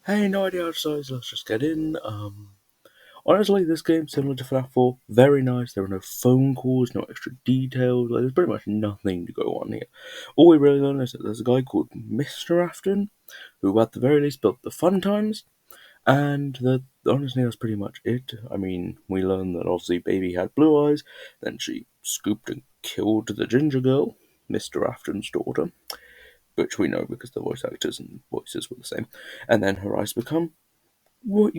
Hey, no idea how to size, let's just get in. Honestly, this game's similar to FNAF 4. Very nice. There are no phone calls, no extra details. There's pretty much nothing to go on here. All we really learn is that there's a guy called Mr. Afton, who at the very least built the fun times, and honestly, that's pretty much it. I mean, we learned that obviously Baby had blue eyes, then she scooped and killed the ginger girl, Mr. Afton's daughter, which we know because the voice actors and voices were the same, and then her eyes become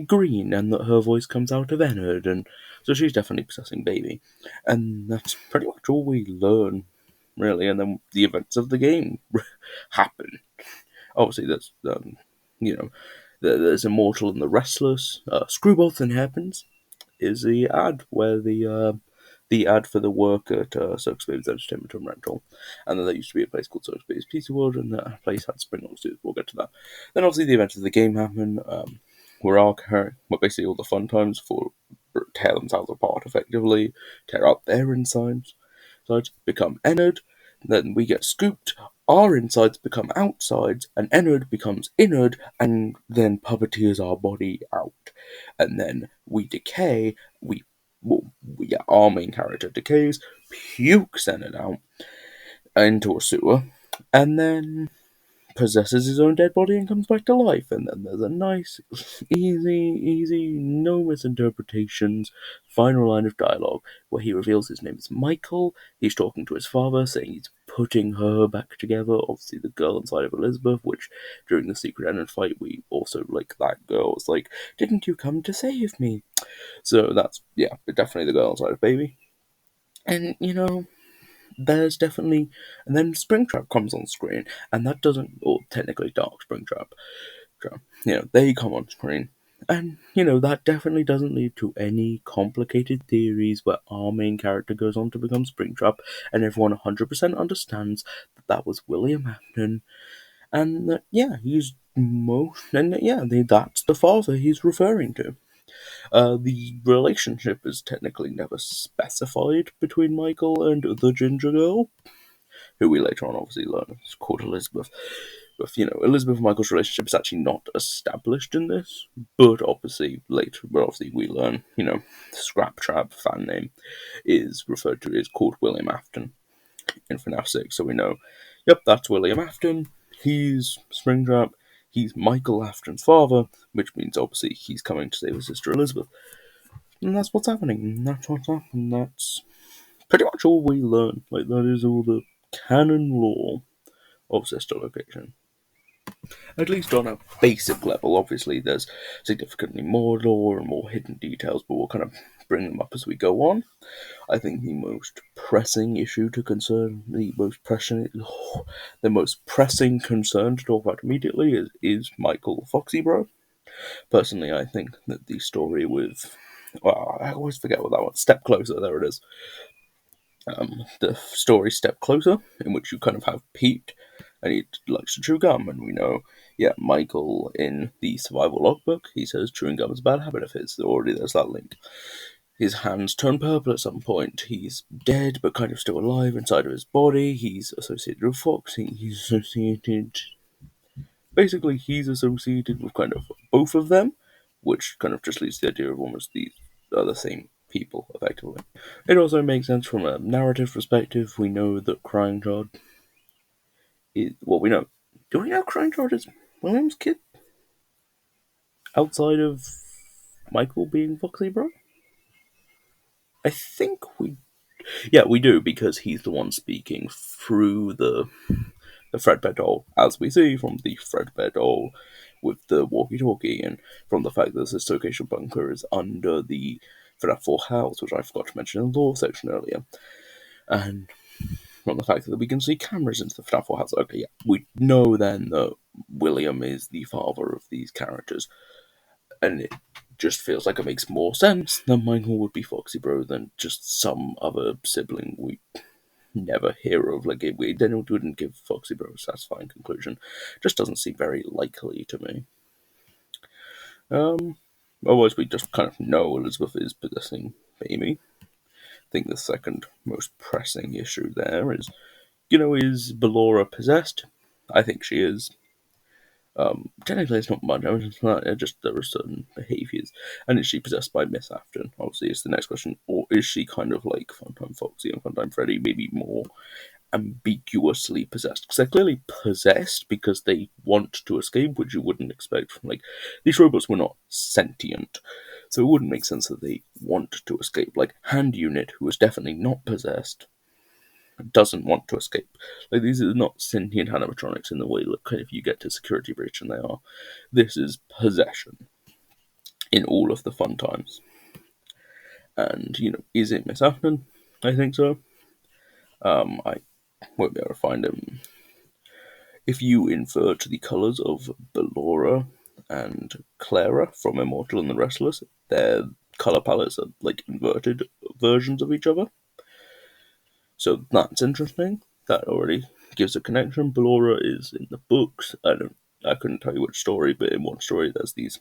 green, and that her voice comes out of Ennard, and so she's definitely possessing Baby, and that's pretty much all we learn, really. And then the events of the game happen. Obviously, you know, there's Immortal and the Restless. Screwballs and Hairpins is the ad where the ad for the work at Circus Baby's Entertainment and Rental, and then there used to be a place called Circus Baby's Pizza World, and that place had spring rolls too. We'll get to that. Then obviously the events of the game happen. Where our well, basically all the fun times for tear themselves apart effectively, tear out their insides, become Ennard. Then we get scooped. Our insides become outsides, and Ennard becomes innard, and then puppeteers our body out, and then we decay. Our main character decays, pukes Ennard out into a sewer, and then possesses his own dead body and comes back to life. And then there's a nice, easy, no misinterpretations final line of dialogue where he reveals his name is Michael. He's talking to his father, saying he's putting her back together. Obviously, the girl inside of Elizabeth, which during the secret ending fight, we also like that girl. It's like, didn't you come to save me? So that's, yeah, definitely the girl inside of Baby. And, there's definitely, and then Springtrap comes on screen, and that doesn't, or technically Dark Springtrap, they come on screen, and that definitely doesn't lead to any complicated theories where our main character goes on to become Springtrap, and everyone 100% understands that that was William Afton, and that he's that's the father he's referring to. The relationship is technically never specified between Michael and the ginger girl, who we later on obviously learn is called Elizabeth. But Elizabeth and Michael's relationship is actually not established in this, but obviously we learn, Scrap Trap fan name is called William Afton in FNAF 6, so we know, yep, that's William Afton. He's Springtrap. He's Michael Afton's father, which means obviously he's coming to save his sister Elizabeth. And that's what's happening. That's what's happened. That's pretty much all we learn. Like, that is all the canon lore of Sister Location. At least on a basic level. Obviously, there's significantly more lore and more hidden details, but we'll kind of bring them up as we go on. I think the most pressing issue to concern, the most pressing concern to talk about immediately is Michael Foxy Bro. Personally, I think that the story with, well, I always forget what that one. Step Closer, there it is. The story Step Closer, in which you kind of have Pete, and he likes to chew gum, and we know, Michael in the survival logbook, he says chewing gum is a bad habit of his. Already there's that link. His hands turn purple at some point. He's dead, but kind of still alive inside of his body. He's associated with Foxy. He's associated with kind of both of them, which kind of just leads to the idea of almost these are the same people, effectively. It also makes sense from a narrative perspective. We know that Crying Child is what we know. Do we know Crying Child is William's kid? Outside of Michael being Foxy Bro? I think we do, because he's the one speaking through the Fredbear doll, as we see from the Fredbear doll with the walkie-talkie, and from the fact that this location bunker is under the FNAF 4 house, which I forgot to mention in the lore section earlier, and from the fact that we can see cameras into the FNAF 4 house. Okay, we know then that William is the father of these characters, and it just feels like it makes more sense that Michael would be Foxy Bro than just some other sibling we never hear of. Like, we wouldn't give Foxy Bro a satisfying conclusion. Just doesn't seem very likely to me. Otherwise, we just kind of know Elizabeth is possessing Baby. I think the second most pressing issue there is, is Ballora possessed? I think she is. Technically, it's not much. I mean, it's not, just there are certain behaviours. And is she possessed by Miss Afton? Obviously, is the next question. Or is she kind of like Funtime Foxy and Funtime Freddy, maybe more ambiguously possessed? Because they're clearly possessed because they want to escape, which you wouldn't expect from, like, these robots were not sentient. So it wouldn't make sense that they want to escape. Like, Hand Unit, who is definitely not possessed, doesn't want to escape. Like, these are not sentient animatronics in the way that kind of you get to Security Breach and they are. This is possession in all of the fun times. And, is it Miss Afton? I think so. I won't be able to find him. If you invert the colours of Ballora and Clara from Immortal and the Restless, their colour palettes are like inverted versions of each other. So that's interesting. That already gives a connection. Ballora is in the books. I couldn't tell you which story, but in one story there's these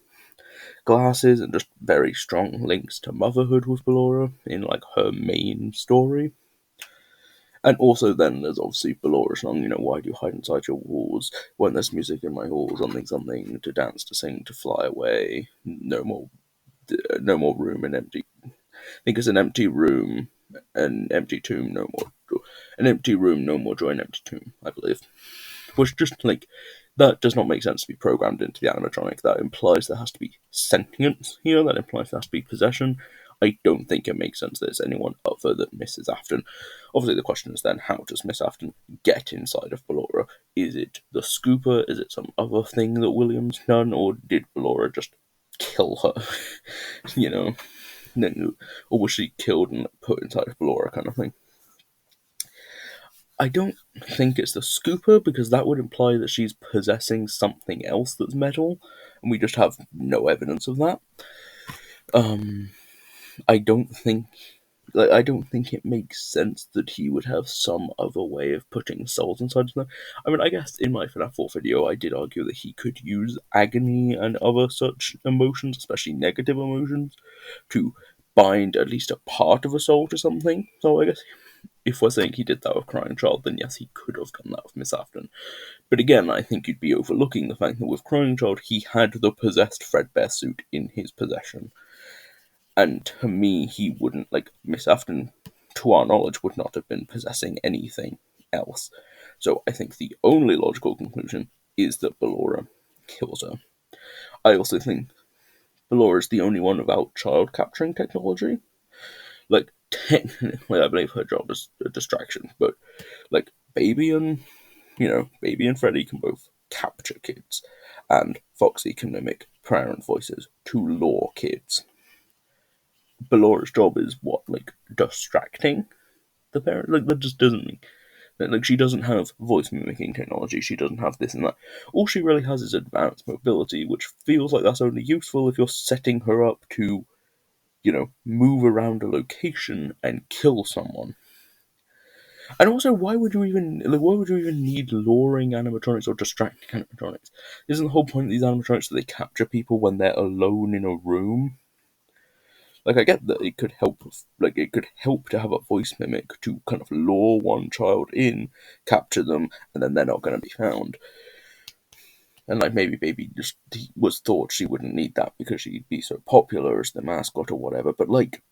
glasses and just very strong links to motherhood with Ballora in like her main story. And also then there's obviously Ballora's song, why do you hide inside your walls when there's music in my hall, something, something, to dance, to sing, to fly away, no more room, an empty, I think it's an empty room, an empty tomb, no more, an empty room, no more joy, an empty tomb, I believe. Which just, like, that does not make sense to be programmed into the animatronic. That implies there has to be sentience here, that implies there has to be possession. I don't think it makes sense that it's anyone other than Mrs. Afton. Obviously, the question is then, how does Miss Afton get inside of Ballora? Is it the scooper? Is it some other thing that William's done? Or did Ballora just kill her? Or was she killed and put inside of Ballora kind of thing? I don't think it's the scooper, because that would imply that she's possessing something else that's metal, and we just have no evidence of that. I don't think it makes sense that he would have some other way of putting souls inside of them. I mean, I guess in my FNAF 4 video, I did argue that he could use agony and other such emotions, especially negative emotions, to bind at least a part of a soul to something. So I guess if we're saying he did that with Crying Child, then yes, he could have done that with Miss Afton. But again, I think you'd be overlooking the fact that with Crying Child, he had the possessed Fredbear suit in his possession. And to me, he wouldn't, like, Miss Afton, to our knowledge, would not have been possessing anything else. So I think the only logical conclusion is that Ballora kills her. I also think Ballora is the only one without child capturing technology. Like, technically, I believe her job is a distraction, but, like, Baby and Freddy can both capture kids, and Foxy can mimic parent voices to lure kids. Ballora's job is what, like, distracting the parent? Like, that just doesn't mean, like, she doesn't have voice mimicking technology, she doesn't have this and that. All she really has is advanced mobility, which feels like that's only useful if you're setting her up to, move around a location and kill someone. And also, why would you even need luring animatronics or distracting animatronics? Isn't the whole point of these animatronics that they capture people when they're alone in a room? Like, I get that it could help, to have a voice mimic to kind of lure one child in, capture them, and then they're not going to be found. And, like, maybe Baby just was thought she wouldn't need that because she'd be so popular as the mascot or whatever, but, like,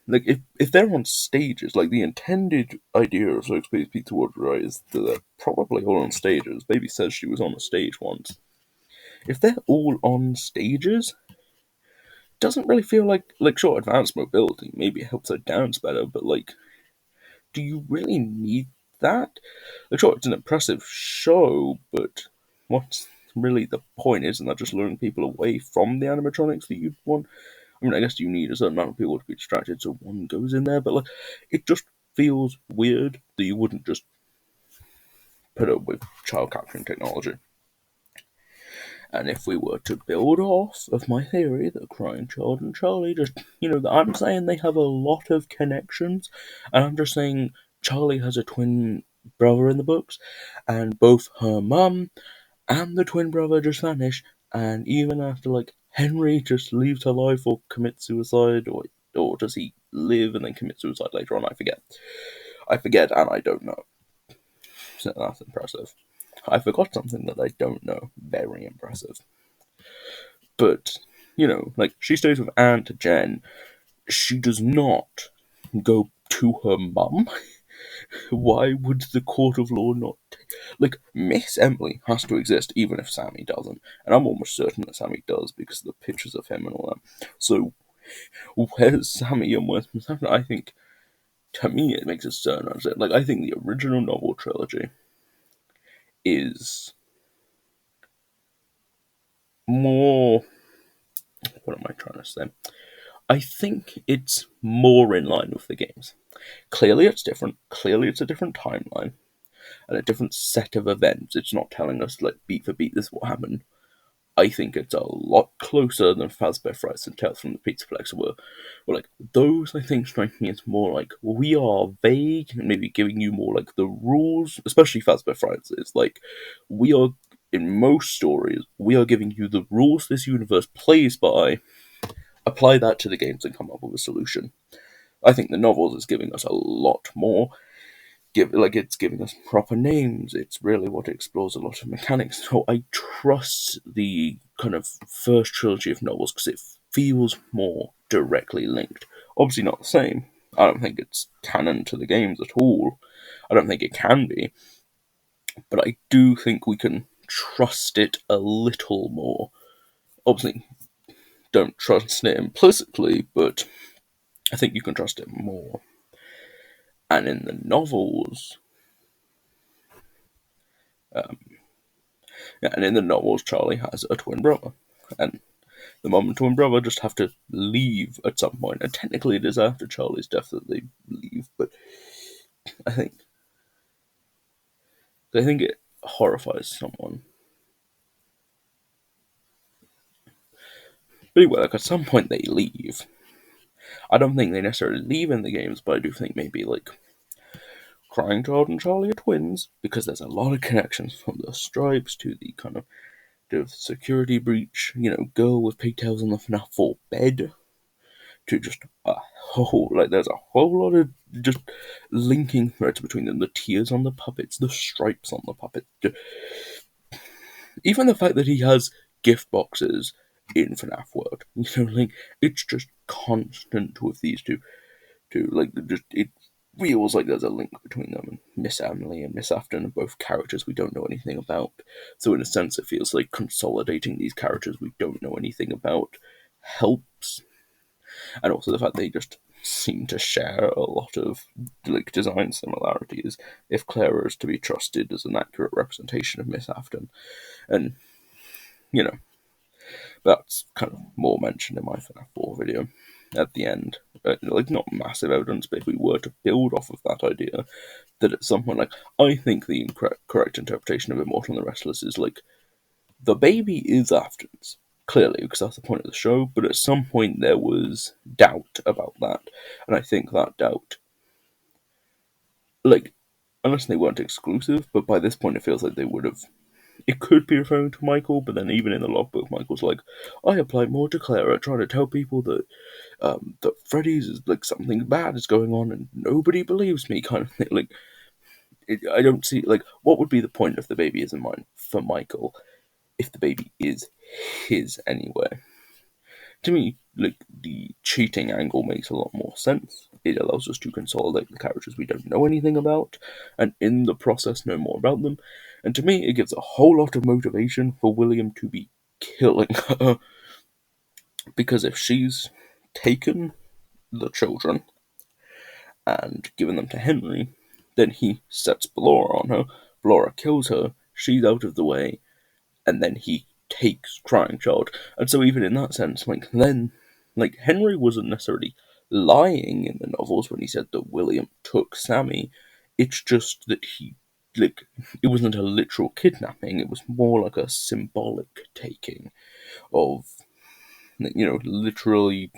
if they're on stages, like, the intended idea of Soak Space Pizza Water, right, is that they're probably all on stages. Baby says she was on a stage once. If they're all on stages, doesn't really feel like, sure, advanced mobility, maybe it helps her dance better, but, like, do you really need that? Like, sure, it's an impressive show, but what's really the point? Isn't that just luring people away from the animatronics that you'd want? I mean, I guess you need a certain amount of people to be distracted, so one goes in there, but, like, it just feels weird that you wouldn't just put up with child capturing technology. And if we were to build off of my theory that Crying Child and Charlie just, I'm saying they have a lot of connections, and I'm just saying Charlie has a twin brother in the books, and both her mum and the twin brother just vanish, and even after, like, Henry just leaves her life or commits suicide, or does he live and then commit suicide later on? I forget, and I don't know. So that's impressive. I forgot something that I don't know. Very impressive. But, like, she stays with Aunt Jen. She does not go to her mum. Why would the court of law not? Like, Miss Emily has to exist even if Sammy doesn't. And I'm almost certain that Sammy does because of the pictures of him and all that. So, where's Sammy and where's Miss Emily? I think, to me, it makes a certain answer. Like, I think the original novel trilogy is more. What am I trying to say? I think it's more in line with the games. Clearly, it's different. Clearly, it's a different timeline and a different set of events. It's not telling us, like, beat for beat, this is what happened. I think it's a lot closer than Fazbear Frights and Tales from the Pizzaplex were. Well, like, those, I think, strike me as more like, we are vague and maybe giving you more, like, the rules, especially Fazbear Frights. It's like, we are, in most stories, we are giving you the rules this universe plays by, apply that to the games and come up with a solution. I think the novels is giving us a lot more. It's giving us proper names. It's really what explores a lot of mechanics. So I trust the kind of first trilogy of novels because it feels more directly linked. Obviously not the same. I don't think it's canon to the games at all. I don't think it can be. But I do think we can trust it a little more. Obviously, don't trust it implicitly, but I think you can trust it more. And in the novels, Charlie has a twin brother, and the mom and twin brother just have to leave at some point. And technically, it is after Charlie's death that they leave, but I think it horrifies someone. But anyway, like at some point they leave. I don't think they necessarily leave in the games, but I do think maybe like Crying Child and Charlie are twins because there's a lot of connections from the stripes to the kind of security breach, girl with pigtails on the FNAF 4 bed, to just there's a whole lot of just linking threads between them. The tears on the puppets, the stripes on the puppet, even the fact that he has gift boxes in FNAF World. It's just constant with these two. It feels like there's a link between them, and Miss Emily and Miss Afton are both characters we don't know anything about. So in a sense, it feels like consolidating these characters we don't know anything about helps, and also the fact they just seem to share a lot of design similarities. If Clara is to be trusted as an accurate representation of Miss Afton, and you know that's kind of more mentioned in my FNAF 4 video at the end. Not massive evidence, but if we were to build off of that idea, that at some point, I think the correct interpretation of Immortal and the Restless is the baby is Afton's, clearly, because that's the point of the show, but at some point there was doubt about that, and I think that doubt, unless they weren't exclusive, but by this point it feels like they would have. It could be referring to Michael, but then even in the logbook, Michael's like, I applied more to Clara, trying to tell people that that Freddy's is something bad is going on, and nobody believes me, kind of thing. I don't see what would be the point if the baby isn't mine for Michael, if the baby is his anyway. To me, the cheating angle makes a lot more sense. It allows us to consolidate the characters we don't know anything about, and in the process know more about them. And to me, it gives a whole lot of motivation for William to be killing her, because if she's taken the children and given them to Henry, then he sets Ballora on her. Ballora kills her. She's out of the way, and then he takes Crying Child. And so even in that sense, Henry wasn't necessarily lying in the novels when he said that William took Sammy. It's just that it wasn't a literal kidnapping, it was more like a symbolic taking of, literally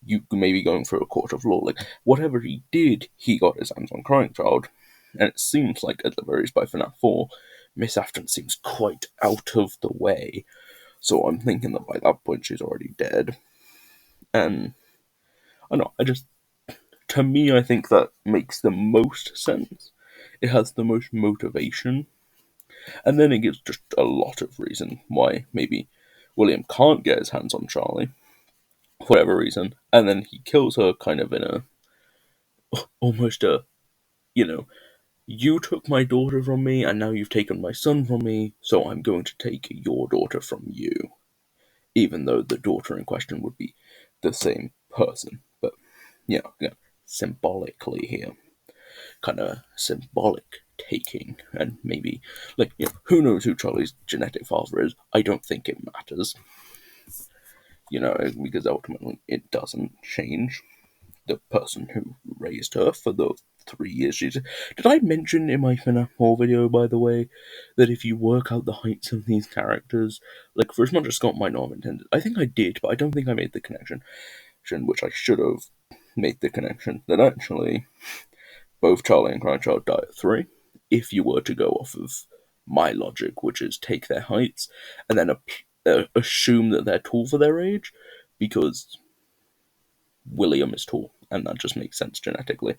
you maybe going through a court of law. Whatever he did, he got his hands on Crying Child. And it seems like at the very least by FNAF 4, Miss Afton seems quite out of the way. So I'm thinking that by that point she's already dead. And I know, to me, I think that makes the most sense. It has the most motivation. And then it gives just a lot of reason why maybe William can't get his hands on Charlie, for whatever reason, and then he kills her kind of in a, almost a, you know, you took my daughter from me, and now you've taken my son from me, so I'm going to take your daughter from you. Even though the daughter in question would be the same person. But, symbolically here. Kind of symbolic taking, and maybe, who knows who Charlie's genetic father is? I don't think it matters. Because ultimately it doesn't change the person who raised her for the 3 years she's. Did I mention in my FNAF 4 video, by the way, that if you work out the heights of these characters, for as much as Scott might not have intended, I think I did, but I don't think I made the connection, which I should have made the connection, that actually both Charlie and Crychild die at 3, if you were to go off of my logic, which is take their heights, and then assume that they're tall for their age, because William is tall, and that just makes sense genetically.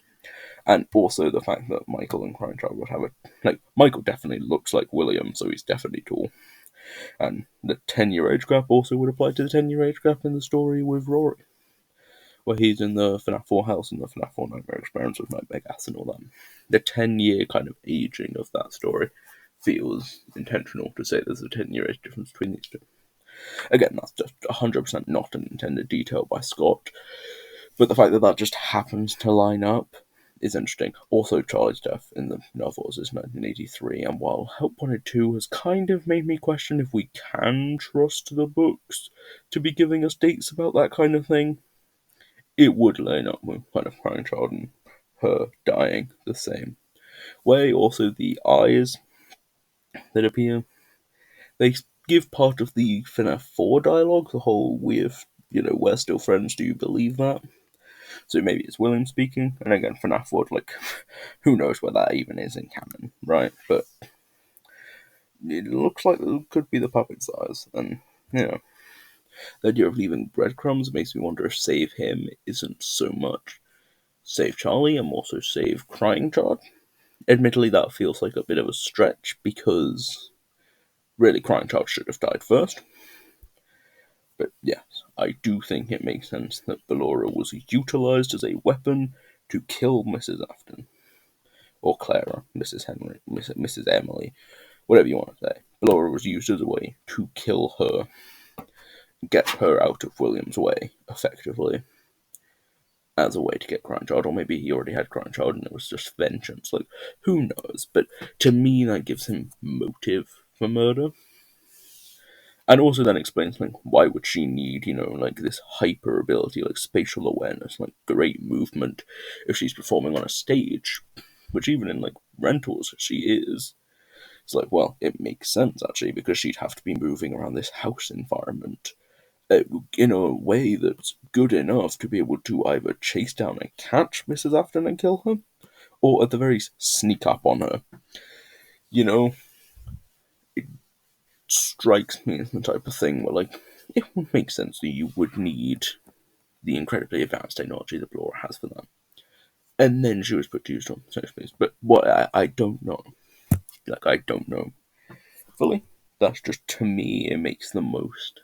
And also the fact that Michael and Crychild would have Michael definitely looks like William, so he's definitely tall. And the 10-year age gap also would apply to the 10-year age gap in the story with Rory, where he's in the FNAF 4 house and the FNAF 4 Nightmare Experience with Nightmare Gas and all that. The 10-year kind of aging of that story feels intentional to say there's a 10-year age difference between these two. Again, that's just 100% not an intended detail by Scott, but the fact that that just happens to line up is interesting. Also, Charlie's death in the novels is 1983, and while Help Wanted 2 has kind of made me question if we can trust the books to be giving us dates about that kind of thing, it would line up with kind of Crychild and her dying the same way. Also, the eyes that appear, they give part of the FNAF 4 dialogue, the whole we're still friends, do you believe that? So maybe it's William speaking, and again, FNAF 4, who knows where that even is in canon, right? But it looks like it could be the puppet's eyes, and, the idea of leaving breadcrumbs makes me wonder if save him isn't so much save Charlie and more so save Crychild. Admittedly, that feels like a bit of a stretch, because really Crychild should have died first. But yes, I do think it makes sense that Ballora was utilised as a weapon to kill Mrs. Afton. Or Clara, Mrs. Henry, Mrs. Emily, whatever you want to say. Ballora was used as a way to kill her, get her out of William's way, effectively, as a way to get Crychild, or maybe he already had Crychild and it was just vengeance, who knows, but to me that gives him motive for murder. And also then explains, why would she need, this hyper ability, spatial awareness, great movement, if she's performing on a stage, which even in, rentals she is. It's well, it makes sense, actually, because she'd have to be moving around this house environment in a way that's good enough to be able to either chase down and catch Mrs. Afton and kill her, or at the very least, sneak up on her. It strikes me as the type of thing where, it would make sense that you would need the incredibly advanced technology that Ballora has for that. And then she was put to use on safe space. But what I don't know. I don't know fully. That's just, to me, it makes the most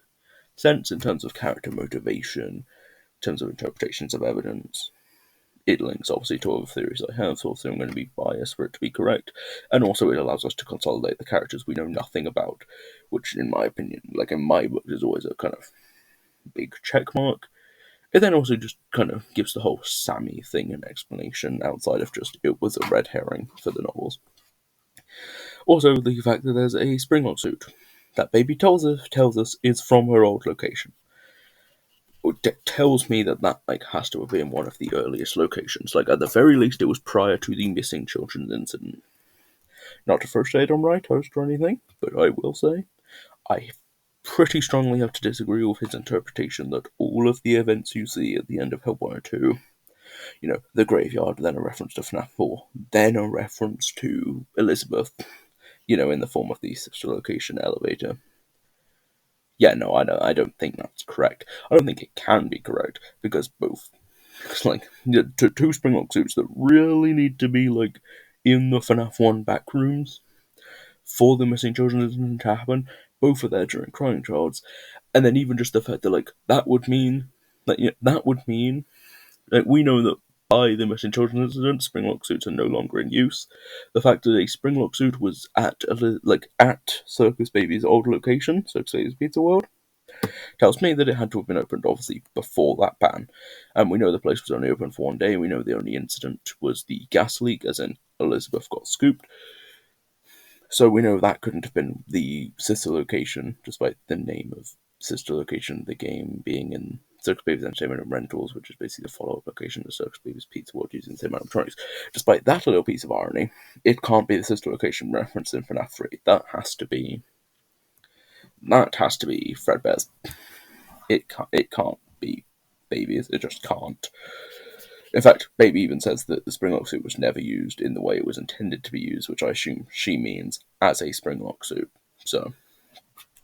sense in terms of character motivation, in terms of interpretations of evidence. It links obviously to other theories I have, so obviously I'm going to be biased for it to be correct. And also it allows us to consolidate the characters we know nothing about, which in my opinion, in my book, is always a kind of big check mark. It then also just kind of gives the whole Sammy thing an explanation outside of just it was a red herring for the novels. Also, the fact that there's a Springlock suit that Baby tells us is from her old location. It tells me that has to have been one of the earliest locations. At the very least, it was prior to the missing children's incident. Not to frustrate on right host or anything, but I will say, I pretty strongly have to disagree with his interpretation that all of the events you see at the end of Hellboy 2, the graveyard, then a reference to FNAF 4, then a reference to Elizabeth, in the form of the sister location elevator. Yeah, no, I don't think that's correct. I don't think it can be correct, because both, two Springlock suits that really need to be, in the FNAF 1 back rooms, for the missing children incident to happen. Both are there during Crying Child's, and then even just the fact that that would mean that we know that by the missing children incident, springlock suits are no longer in use. The fact that a springlock suit was at Circus Baby's old location, Circus Baby's Pizza World, tells me that it had to have been opened, obviously, before that ban. And we know the place was only open for one day. We know the only incident was the gas leak, as in Elizabeth got scooped. So we know that couldn't have been the sister location, despite the name of sister location, the game being in Circus Baby's Entertainment and Rentals, which is basically the follow-up location to Circus Baby's Pizza World using the same animatronics. Despite that little piece of irony, it can't be the sister location referenced in FNAF 3. That has to be Fredbear's. It can't be Baby's. It just can't. In fact, Baby even says that the springlock suit was never used in the way it was intended to be used, which I assume she means as a springlock suit. So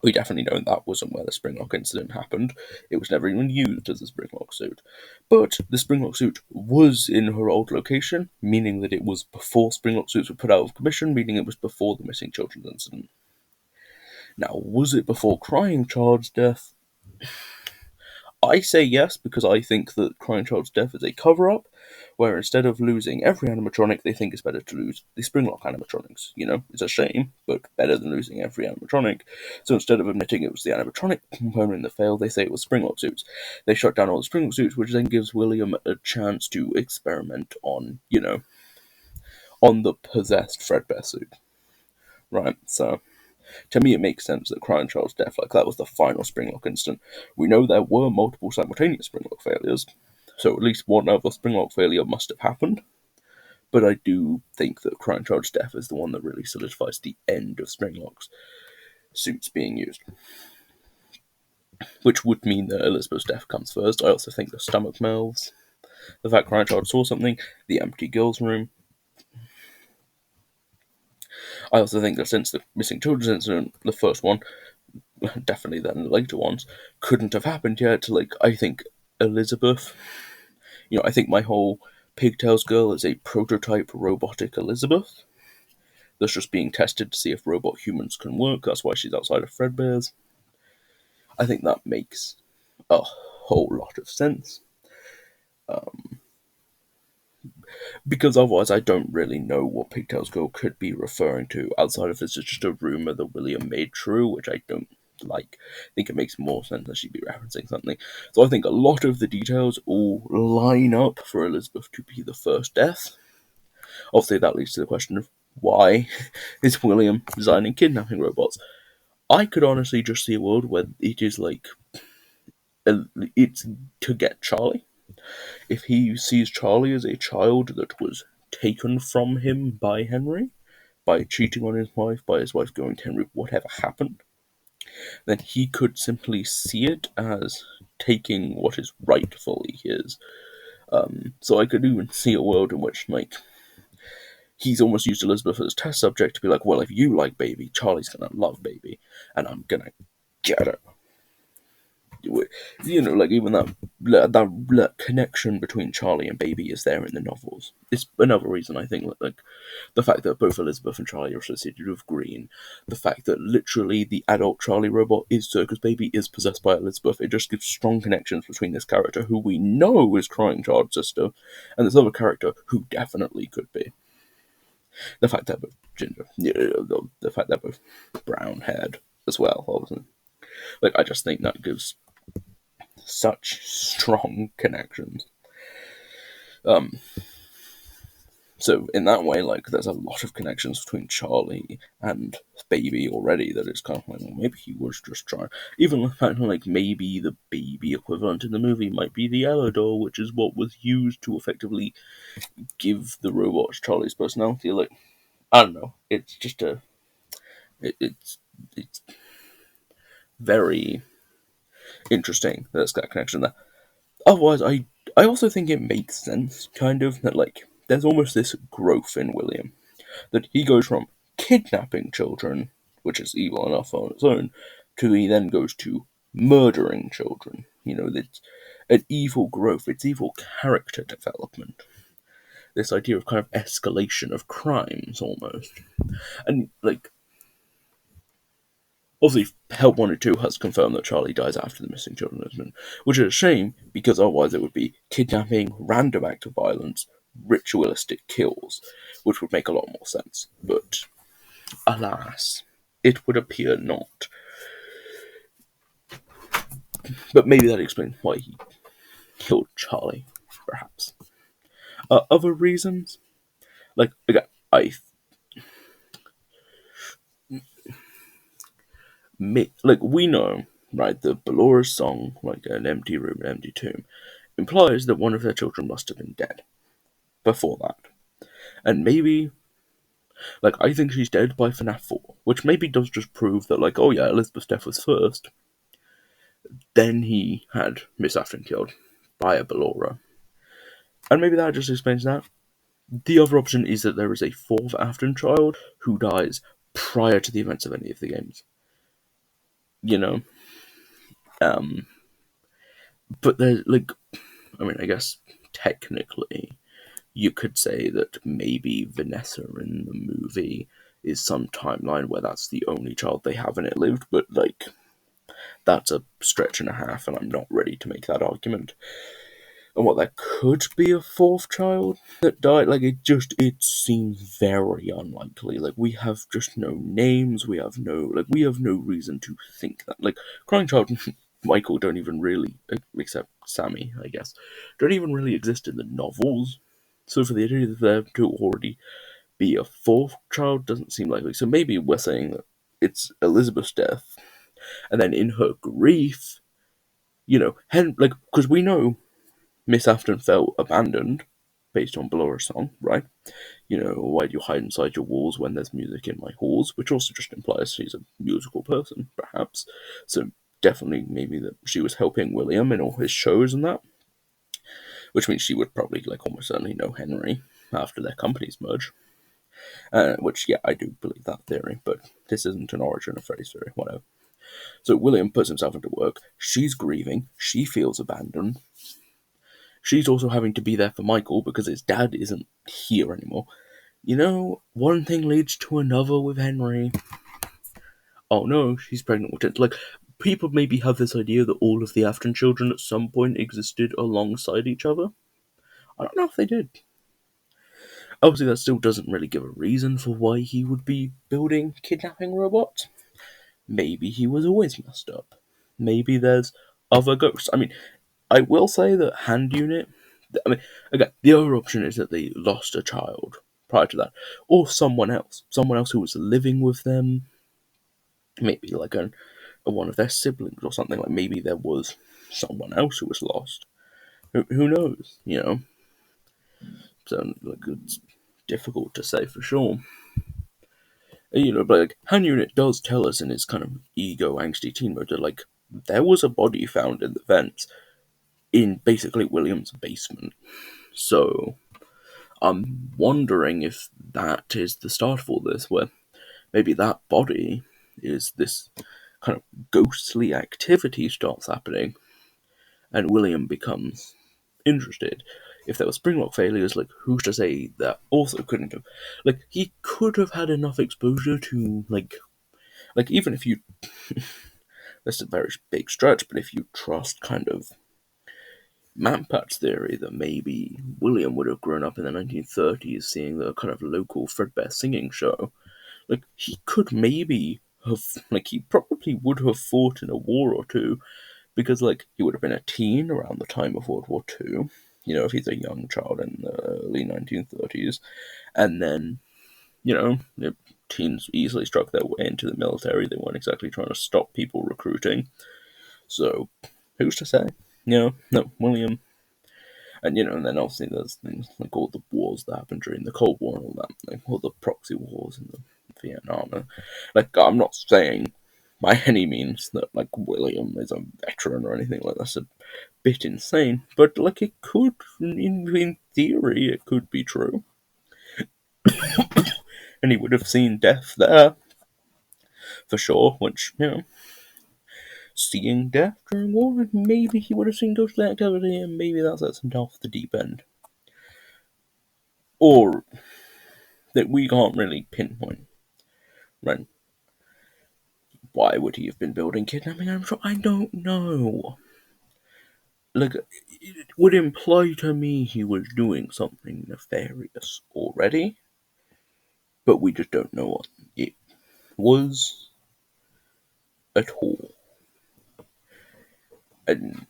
we definitely know that wasn't where the springlock incident happened. It was never even used as a springlock suit. But the springlock suit was in her old location, meaning that it was before springlock suits were put out of commission, meaning it was before the missing children's incident. Now, was it before Crying Child's death? I say yes, because I think that Crying Child's death is a cover-up, where instead of losing every animatronic, they think it's better to lose the Springlock animatronics. You know, it's a shame, but better than losing every animatronic. So instead of admitting it was the animatronic component that failed, they say it was Springlock suits. They shut down all the Springlock suits, which then gives William a chance to experiment on, on the possessed Fredbear suit. Right, so to me, it makes sense that Crying Child's death, that was the final Springlock incident. We know there were multiple simultaneous Springlock failures, so at least one other Springlock failure must have happened. But I do think that Crying Child's death is the one that really solidifies the end of Springlock's suits being used. Which would mean that Elizabeth's death comes first. I also think the stomach mouths, the fact Crying Child saw something, the empty girls' room. I also think that since the missing children's incident, the first one, definitely then the later ones, couldn't have happened yet, I think Elizabeth, I think my whole Pigtails girl is a prototype robotic Elizabeth that's just being tested to see if robot humans can work. That's why she's outside of Fredbear's. I think that makes a whole lot of sense. Because otherwise I don't really know what Pigtails Girl could be referring to, outside of this is just a rumour that William made true, which I don't like. I think it makes more sense that she'd be referencing something. So I think a lot of the details all line up for Elizabeth to be the first death. Obviously that leads to the question of why is William designing kidnapping robots? I could honestly just see a world where it is it's to get Charlie. If he sees Charlie as a child that was taken from him by Henry, by cheating on his wife, by his wife going to Henry, whatever happened, then he could simply see it as taking what is rightfully his. So I could even see a world in which, he's almost used Elizabeth as a test subject to be like, well, if you like Baby, Charlie's gonna love Baby, and I'm gonna get her. Even that connection between Charlie and Baby is there in the novels. It's another reason I think the fact that both Elizabeth and Charlie are associated with green, the fact that literally the adult Charlie robot is Circus Baby is possessed by Elizabeth. It just gives strong connections between this character who we know is Crying Child's sister and this other character who definitely could be. The fact that both ginger, the fact that both brown haired as well, obviously. I just think that gives such strong connections. So in that way, there's a lot of connections between Charlie and Baby already that it's kind of well, maybe he was just trying. Even the fact maybe the Baby equivalent in the movie might be the Yellow Doll, which is what was used to effectively give the robot Charlie's personality. I don't know. It's just it's very interesting that it's got a connection there. Otherwise, I also think it makes sense, kind of, that, there's almost this growth in William. That he goes from kidnapping children, which is evil enough on its own, to he then goes to murdering children. It's an evil growth, it's evil character development. This idea of kind of escalation of crimes, almost. And, Obviously, Help Wanted 2 has confirmed that Charlie dies after the missing children has been, which is a shame because otherwise it would be kidnapping, random act of violence, ritualistic kills, which would make a lot more sense. But alas, it would appear not. But maybe that explains why he killed Charlie, perhaps. Other reasons? Like, again, we know, right, the Ballora song, like an empty room, an empty tomb, implies that one of their children must have been dead before that. And maybe, I think she's dead by FNAF 4, which maybe does just prove that, oh yeah, Elizabeth's death was first. Then he had Miss Afton killed by a Ballora. And maybe that just explains that. The other option is that there is a fourth Afton child who dies prior to the events of any of the games. You know? But there's, I guess, technically, you could say that maybe Vanessa in the movie is some timeline where that's the only child they have and it lived, but, that's a stretch and a half, and I'm not ready to make that argument. And what, there could be a fourth child that died? It seems very unlikely. We have just no names, we have no reason to think that. Crying Child and Michael don't even really, except Sammy, I guess, don't even really exist in the novels. So for the idea that there to already be a fourth child doesn't seem likely. So maybe we're saying that it's Elizabeth's death, and then in her grief, because we know Miss Afton felt abandoned, based on Ballora's song, right? Why do you hide inside your walls when there's music in my halls? Which also just implies she's a musical person, perhaps. So definitely, maybe that she was helping William in all his shows and that. Which means she would probably, almost certainly know Henry after their companies merge. Which, yeah, I do believe that theory, but this isn't an origin of Freddy's theory, whatever. So William puts himself into work, she's grieving, she feels abandoned. She's also having to be there for Michael because his dad isn't here anymore. One thing leads to another with Henry. Oh no, she's pregnant with it. People maybe have this idea that all of the Afton children at some point existed alongside each other. I don't know if they did. Obviously, that still doesn't really give a reason for why he would be building kidnapping robots. Maybe he was always messed up. Maybe there's other ghosts. I will say that Hand Unit. Again, the other option is that they lost a child prior to that, or someone else who was living with them. Maybe one of their siblings or something. Maybe there was someone else who was lost. Who knows? So it's difficult to say for sure. But Hand Unit does tell us in his kind of ego angsty teen mode that there was a body found in the vents in basically William's basement. So I'm wondering if that is the start of all this, where maybe that body is this kind of ghostly activity starts happening, and William becomes interested. If there were Springlock failures, who's to say that also couldn't have? He could have had enough exposure to, even if you. That's a very big stretch, but if you trust kind of Manpat's theory that maybe William would have grown up in the 1930s seeing the kind of local Fredbear singing show, he could maybe have, he probably would have fought in a war or two, because, he would have been a teen around the time of World War II, if he's a young child in the early 1930s, and then, the teens easily struck their way into the military. They weren't exactly trying to stop people recruiting, so who's to say? No, William. And and then obviously there's things like all the wars that happened during the Cold War and all that, all the proxy wars in the Vietnam. I'm not saying by any means that William is a veteran or anything like that. That's a bit insane, but it could, in theory, it could be true, and he would have seen death there for sure. Which seeing death during war, maybe he would have seen ghostly activity, and maybe that sets him off the deep end. Or that we can't really pinpoint, right? why would he have been building kidnapping animatronics? I don't know. Like, it would imply to me he was doing something nefarious already, but we just don't know what it was at all. And,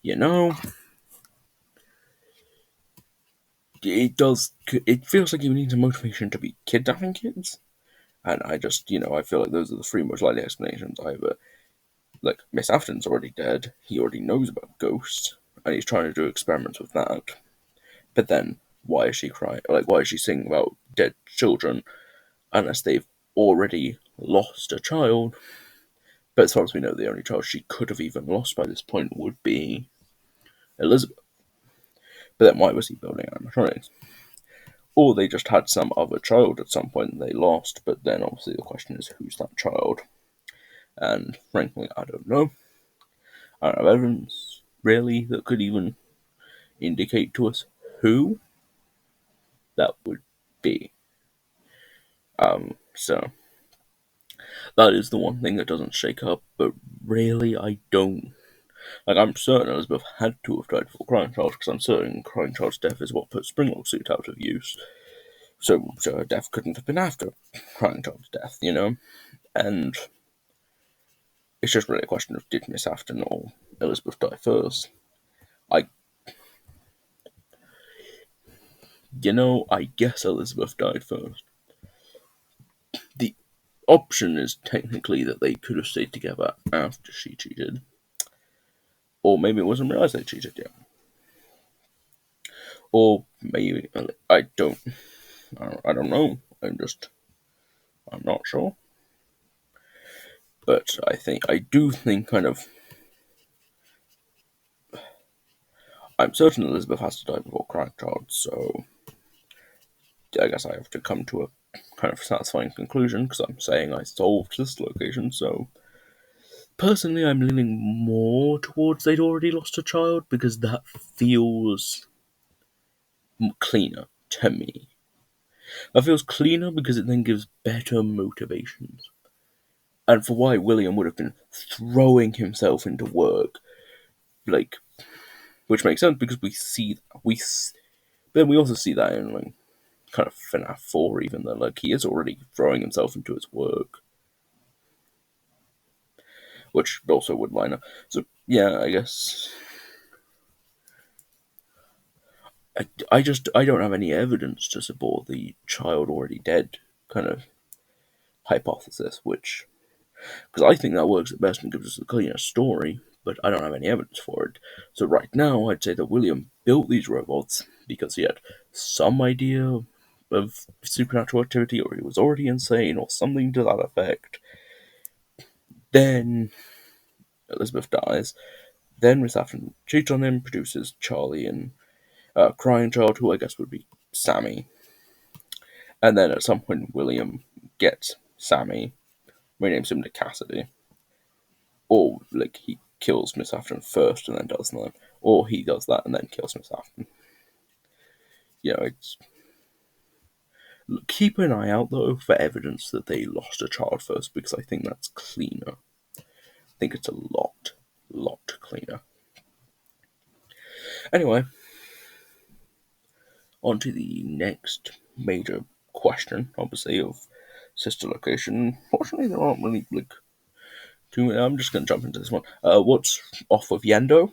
you know, it feels like he needs a motivation to be kidnapping kids. And I just, I feel like those are the three most likely explanations. Either, like, Miss Afton's already dead, he already knows about ghosts, and he's trying to do experiments with that. But then, why is she crying? Like, why is she singing about dead children unless they've already lost a child? But as far as we know, the only child she could have even lost by this point would be Elizabeth. But then why was he building animatronics? Or they just had some other child at some point that they lost, but then obviously the question is, who's that child? And frankly, I don't know. I don't have evidence, really, that could even indicate to us who that would be. So that is the one thing that doesn't shake up, but really I don't. Like, I'm certain Elizabeth had to have died before Crying Child, because I'm certain Crying Child's death is what put Springlock's suit out of use. So her death couldn't have been after Crying Child's death, And it's just really a question of, did Miss Afton or Elizabeth die first? I guess Elizabeth died first. The option is technically that they could have stayed together after she cheated. Or maybe it wasn't realised they cheated yet. Or maybe, I don't know. I'm not sure. But I do think I'm certain Elizabeth has to die before Crying Child, so I guess I have to come to a kind of satisfying conclusion, because I'm saying I solved this location, so personally I'm leaning more towards they'd already lost a child, because that feels cleaner to me. That feels cleaner because it then gives better motivations. And for why William would have been throwing himself into work, like, which makes sense because we see that. But then we also see that in, like, kind of FNAF 4, even though, like, he is already throwing himself into his work. Which also would line up. So, yeah, I guess. I don't have any evidence to support the child already dead kind of hypothesis, which. Because I think that works at best and gives us a cleaner story, but I don't have any evidence for it. So, right now, I'd say that William built these robots because he had some idea of supernatural activity, or he was already insane, or something to that effect. Then Elizabeth dies. Then Miss Afton cheats on him, produces Charlie and Crying Child, who I guess would be Sammy. And then at some point, William gets Sammy, renames him to Cassidy. Or, like, he kills Miss Afton first and then does that. Or he does that and then kills Miss Afton. It's. Keep an eye out, though, for evidence that they lost a child first, because I think that's cleaner. I think it's a lot cleaner. Anyway, on to the next major question, obviously, of sister location. Fortunately, there aren't really, like, too many. I'm just going to jump into this one. What's off of Yendo?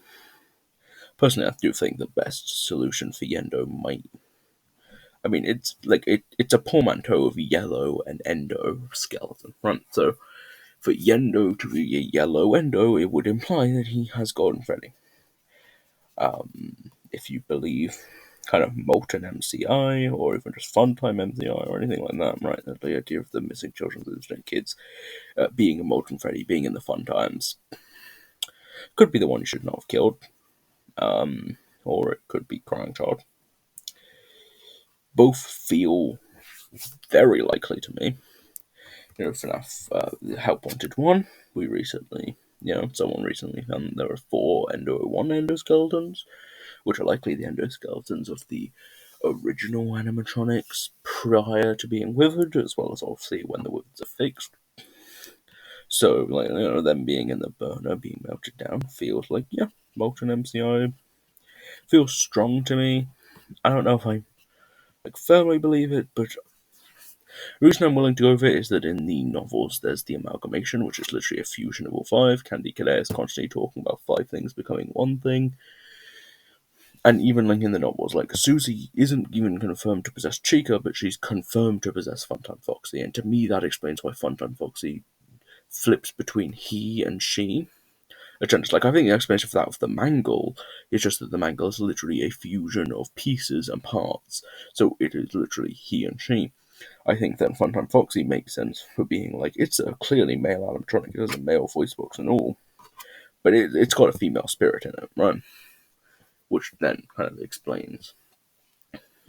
Personally, I do think the best solution for Yendo might. I mean, it's like it's a portmanteau of yellow and endo skeleton front. So for Yendo to be a yellow endo, it would imply that he has Golden Freddy. If you believe kind of Molten MCI, or even just Funtime MCI, or anything like that, right? The idea of the missing children, the missing kids, being a Molten Freddy, being in the fun times, could be the one you should not have killed, or it could be Crying Child. Both feel very likely to me. FNAF Help Wanted 1, we recently, someone recently found there were 4 Endo-1 endoskeletons, which are likely the endoskeletons of the original animatronics prior to being withered, as well as obviously when the withers are fixed. So, like, them being in the burner, being melted down, feels like, yeah, molten MCI feels strong to me. I don't know if I firmly believe it, but the reason I'm willing to go with it is that in the novels there's the amalgamation, which is literally a fusion of all five. Candy Killer is constantly talking about five things becoming one thing. And even in the novels, Susie isn't even confirmed to possess Chica, but she's confirmed to possess Funtime Foxy. And to me, that explains why Funtime Foxy flips between he and she. I think the explanation for that of the Mangle is just that the Mangle is literally a fusion of pieces and parts. So it is literally he and she. I think that Funtime Foxy makes sense for being it's a clearly male animatronic. It has a male voice box and all, but it's got a female spirit in it, right? Which then kind of explains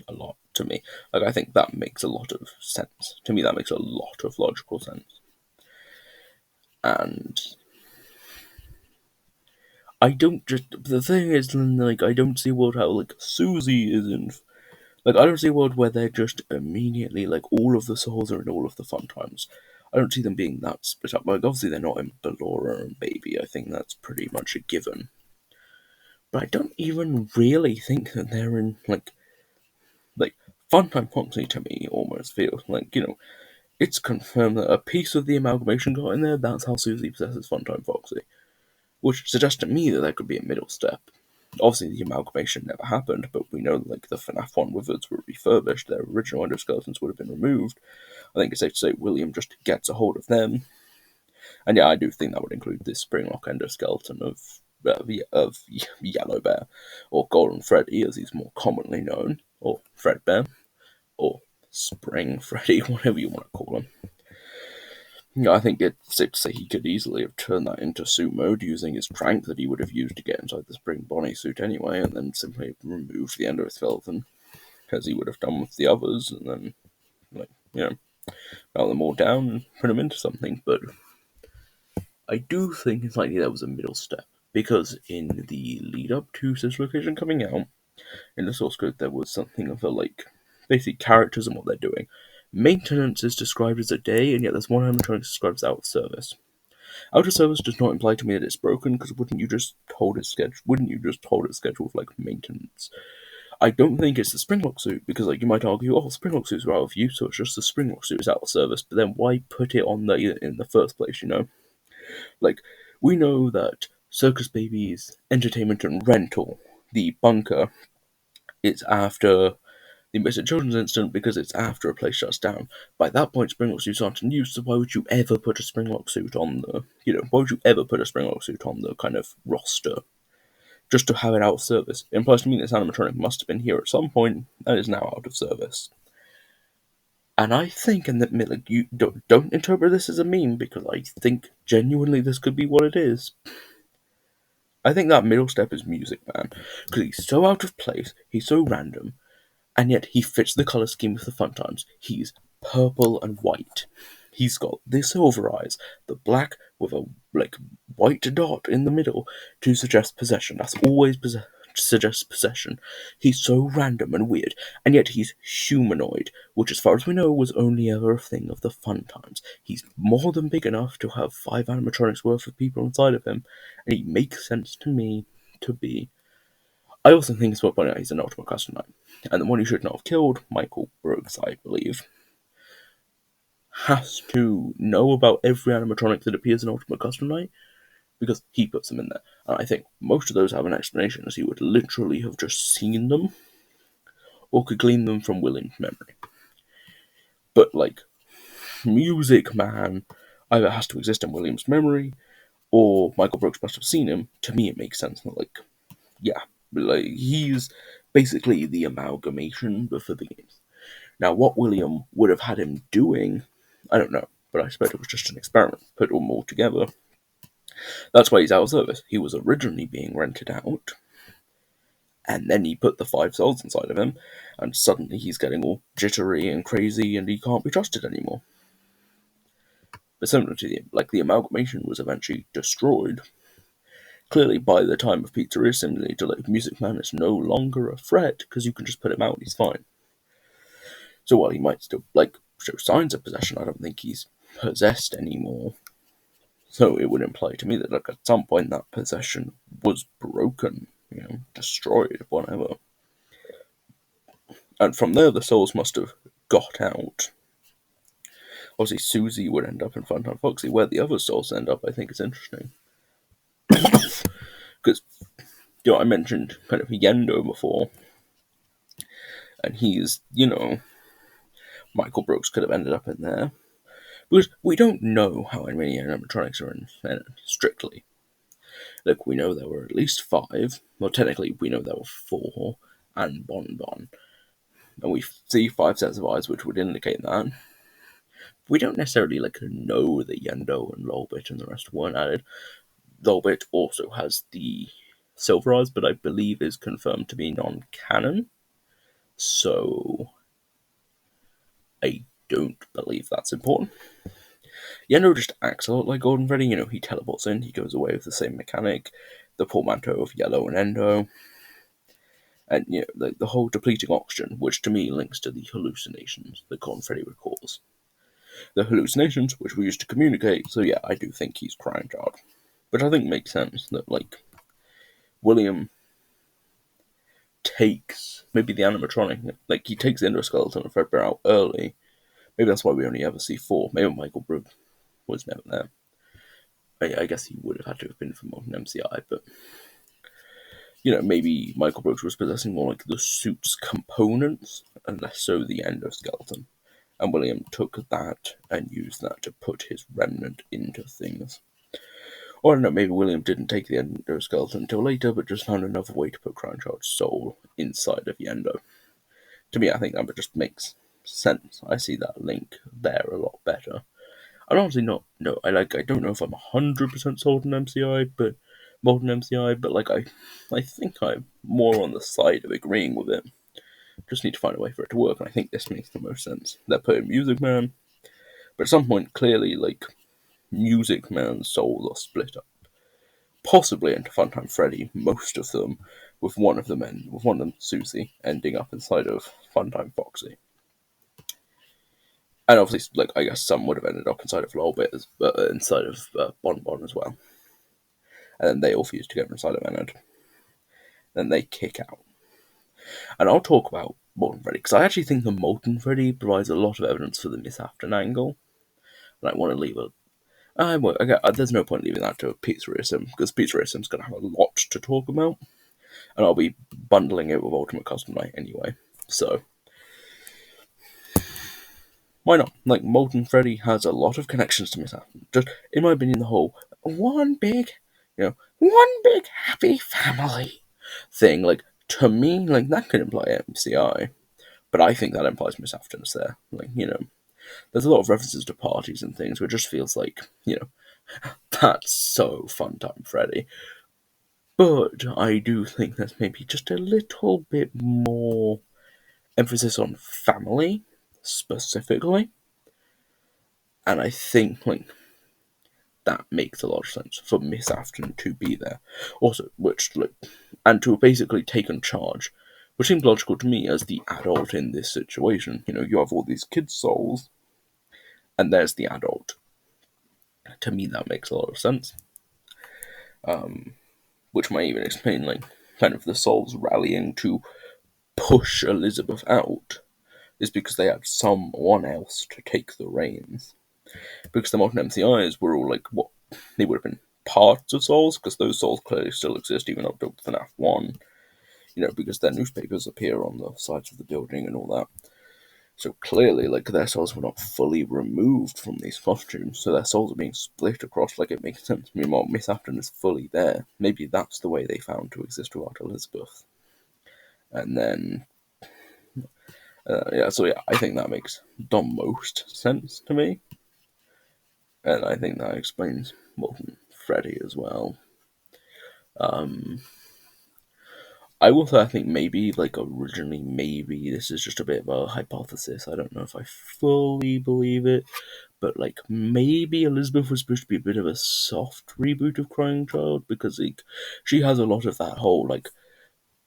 a lot to me. I think that makes a lot of sense. To me, that makes a lot of logical sense. And the thing is, I don't see a world how, Susie isn't, I don't see a world where they're just immediately, all of the souls are in all of the fun times. I don't see them being that split up. Obviously they're not in Ballora and Baby. I think that's pretty much a given. But I don't even really think that they're in, Funtime Foxy to me almost feels it's confirmed that a piece of the amalgamation got in there. That's how Susie possesses Funtime Foxy, which suggests to me that there could be a middle step. Obviously, the amalgamation never happened, but we know that the FNAF 1 wizards were refurbished. Their original endoskeletons would have been removed. I think it's safe to say William just gets a hold of them. And yeah, I do think that would include this Springlock endoskeleton of Yellow Bear, or Golden Freddy, as he's more commonly known, or Fredbear, or Spring Freddy, whatever you want to call him. Yeah, I think it's safe to say he could easily have turned that into suit mode using his crank that he would have used to get inside the Spring Bonnie suit anyway, and then simply removed the endoskeleton, as he would have done with the others, and then, melt them all down and put them into something. But I do think it's likely there was a middle step, because in the lead up to this location coming out, in the source code there was something of a basic characters and what they're doing. Maintenance is described as a day, and yet there's one animatronic described as out of service. Out of service does not imply to me that it's broken, because wouldn't you just hold its schedule? Wouldn't you just hold its schedule with maintenance? I don't think it's the Springlock suit, because you might argue, oh, Springlock suits are out of use, so it's just the Springlock suit is out of service. But then why put it on there in the first place? We know that Circus Baby's entertainment and rental, the bunker, it's after the Missing Children's incident, because it's after a place shuts down. By that point, Springlock suits aren't in use, so why would you ever put a Springlock suit on the, why would you ever put a Springlock suit on the kind of roster? Just to have it out of service. It implies to me this animatronic must have been here at some point, and is now out of service. And I think, and you don't interpret this as a meme, because I think genuinely this could be what it is. I think that middle step is Music Man, because he's so out of place, he's so random, and yet he fits the colour scheme of the Fun Times. He's purple and white. He's got the silver eyes, the black with a white dot in the middle to suggest possession. That's always suggests possession. He's so random and weird, and yet he's humanoid, which, as far as we know, was only ever a thing of the Fun Times. He's more than big enough to have 5 animatronics worth of people inside of him, and he makes sense to me to be. I also think it's worth pointing out he's an Ultimate Custom Knight, and the one who should not have killed Michael Brooks, I believe, has to know about every animatronic that appears in Ultimate Custom Knight, because he puts them in there. And I think most of those have an explanation, as he would literally have just seen them, or could glean them from William's memory. But, Music Man either has to exist in William's memory, or Michael Brooks must have seen him. To me, it makes sense that, he's basically the amalgamation for the games. Now, what William would have had him doing, I don't know, but I suppose it was just an experiment, put them all together. That's why he's out of service. He was originally being rented out, and then he put the 5 souls inside of him, and suddenly he's getting all jittery and crazy, and he can't be trusted anymore. But similar to the amalgamation was eventually destroyed. Clearly, by the time of Pizzeria Simulator, Music Man is no longer a threat, because you can just put him out and he's fine. So while he might still, show signs of possession, I don't think he's possessed anymore. So it would imply to me that like at some point that possession was broken, destroyed, whatever. And from there the souls must have got out. Obviously Susie would end up in Funtime Foxy. Where the other souls end up I think is interesting. Because I mentioned kind of Yendo before. And he's, Michael Brooks could have ended up in there. Because we don't know how many animatronics are in strictly. Look, we know there were at least 5. Well, technically, we know there were 4, and Bon Bon. And we see 5 sets of eyes, which would indicate that. We don't necessarily know that Yendo and Lolbit and the rest weren't added. Lolbit also has the silver eyes, but I believe is confirmed to be non-canon. So I don't believe that's important. Yendo just acts a lot like Golden Freddy. He teleports in, he goes away with the same mechanic, the portmanteau of Yellow and Endo, and the whole depleting oxygen, which to me links to the hallucinations that Golden Freddy would cause. The hallucinations which we use to communicate. So yeah, I do think he's Crying Child, which I think makes sense that William takes maybe the animatronic, he takes the endoskeleton of Fredbear out early. Maybe that's why we only ever see 4. Maybe Michael Brooks was never there. I guess he would have had to have been from Modern MCI, but maybe Michael Brooks was possessing more the suit's components and less so the endoskeleton. And William took that and used that to put his remnant into things. Or I don't know, maybe William didn't take the endoskeleton until later, but just found another way to put Crown Child's soul inside of Yendo. To me, I think that just makes sense. I see that link there a lot better. I'm honestly not. No, I don't know if I'm 100% sold on MCI, but modern MCI. But I think I'm more on the side of agreeing with it. Just need to find a way for it to work, and I think this makes the most sense. They're putting Music Man, but at some point, clearly, Music Man's souls are split up, possibly into Funtime Freddy. Most of them, with one of them, Susie, ending up inside of Funtime Foxy. And obviously, I guess some would have ended up inside of Lolbit, inside of Bon Bon as well. And then they all fuse together inside of Ennard. Then they kick out. And I'll talk about Molten Freddy, because I actually think the Molten Freddy provides a lot of evidence for the Miss Afton angle. And I want to leave there's no point leaving that to Pizzeria Sim, because Pizzeria Sim's going to have a lot to talk about. And I'll be bundling it with Ultimate Custom Night anyway. So why not? Molten Freddy has a lot of connections to Miss Afton. Just, in my opinion, the whole one big happy family thing, to me, that could imply MCI. But I think that implies Miss Afton's there. There's a lot of references to parties and things, where it just feels that's so Funtime Freddy. But I do think there's maybe just a little bit more emphasis on family, specifically. And I think, that makes a lot of sense for Miss Afton to be there. Also, and to have basically taken charge, which seems logical to me as the adult in this situation. You have all these kids' souls, and there's the adult. To me, that makes a lot of sense. Which might even explain, kind of the souls rallying to push Elizabeth out, is because they had someone else to take the reins. Because the modern MCIs were all what they would have been parts of souls, because those souls clearly still exist even up to FNAF 1. Because their newspapers appear on the sides of the building and all that. So clearly, their souls were not fully removed from these costumes, so their souls are being split across. It makes sense. Meanwhile, Miss Afton is fully there. Maybe that's the way they found to exist without Elizabeth. And then, I think that makes the most sense to me. And I think that explains Molten Freddy as well. I will say I think maybe, originally, maybe this is just a bit of a hypothesis. I don't know if I fully believe it. But, maybe Elizabeth was supposed to be a bit of a soft reboot of Crying Child, because, she has a lot of that whole,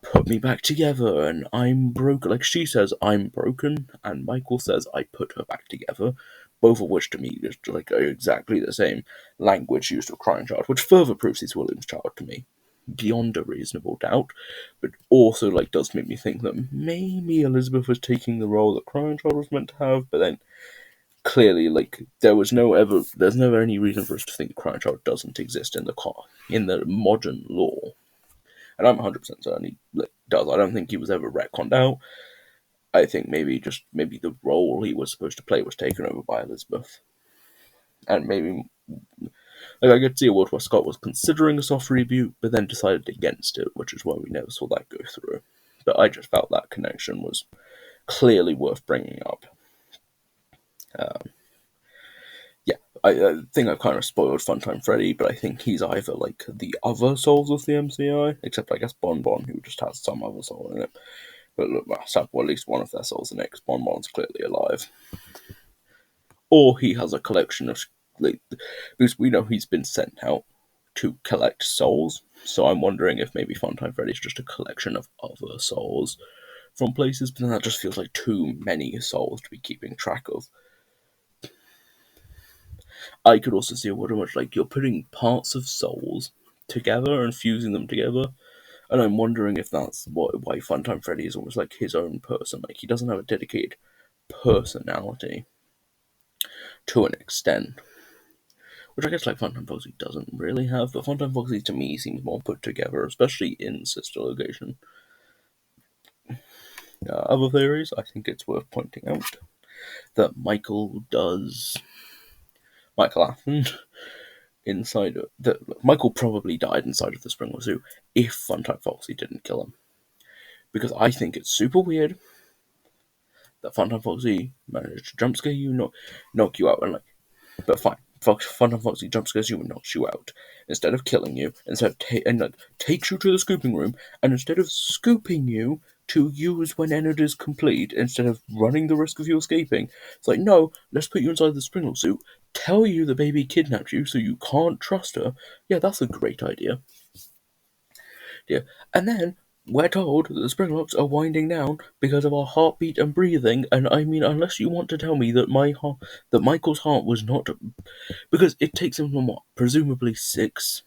put me back together, and I'm broken. She says, I'm broken, and Michael says, I put her back together. both of which to me just like are exactly the same language used of crying child, which further proves he's William's child to me, beyond a reasonable doubt, but also like does make me think that maybe Elizabeth was taking the role that crying child was meant to have, but then clearly like there's never any reason for us to think crying child doesn't exist in the modern lore. And I'm 100% certain he does. I don't think he was ever retconned out. I think maybe the role he was supposed to play was taken over by Elizabeth. And maybe like I could see a world where Scott was considering a soft reboot, but then decided against it, which is why we never saw that go through. But I just felt that connection was clearly worth bringing up. Yeah, I think I've kind of spoiled Funtime Freddy, but I think he's either like the other souls of the MCI, except I guess Bon Bon, who just has some other soul in it. But look, well, at least one of their souls in it, because Bon Bon's clearly alive. Or he has a collection of, like, because we know he's been sent out to collect souls, so I'm wondering if maybe Funtime Freddy's just a collection of other souls from places, but then that just feels like too many souls to be keeping track of. I could also see a world in which like you're putting parts of souls together and fusing them together, and I'm wondering if that's why Funtime Freddy is almost like his own person. Like he doesn't have a dedicated personality to an extent, which I guess like Funtime Foxy doesn't really have. But Funtime Foxy to me seems more put together, especially in Sister Location. Other theories, I think it's worth pointing out that Michael Athen inside of Michael probably died inside of the Springwell Zoo if Funtime Foxy didn't kill him. Because I think it's super weird that Funtime Foxy managed to jump scare you, knock you out, and like, but fine. Funtime Foxy jump scares you and knocks you out instead of killing you, instead of takes you to the scooping room, and instead of scooping you to use when Ennard is complete, instead of running the risk of you escaping, it's like, no, let's put you inside the Springwell suit, tell you the baby kidnapped you so you can't trust her. Yeah, that's a great idea. Yeah, and then we're told that the Springlocks are winding down because of our heartbeat and breathing, and I mean, unless you want to tell me that that Michael's heart was not, because it takes him from what, presumably 6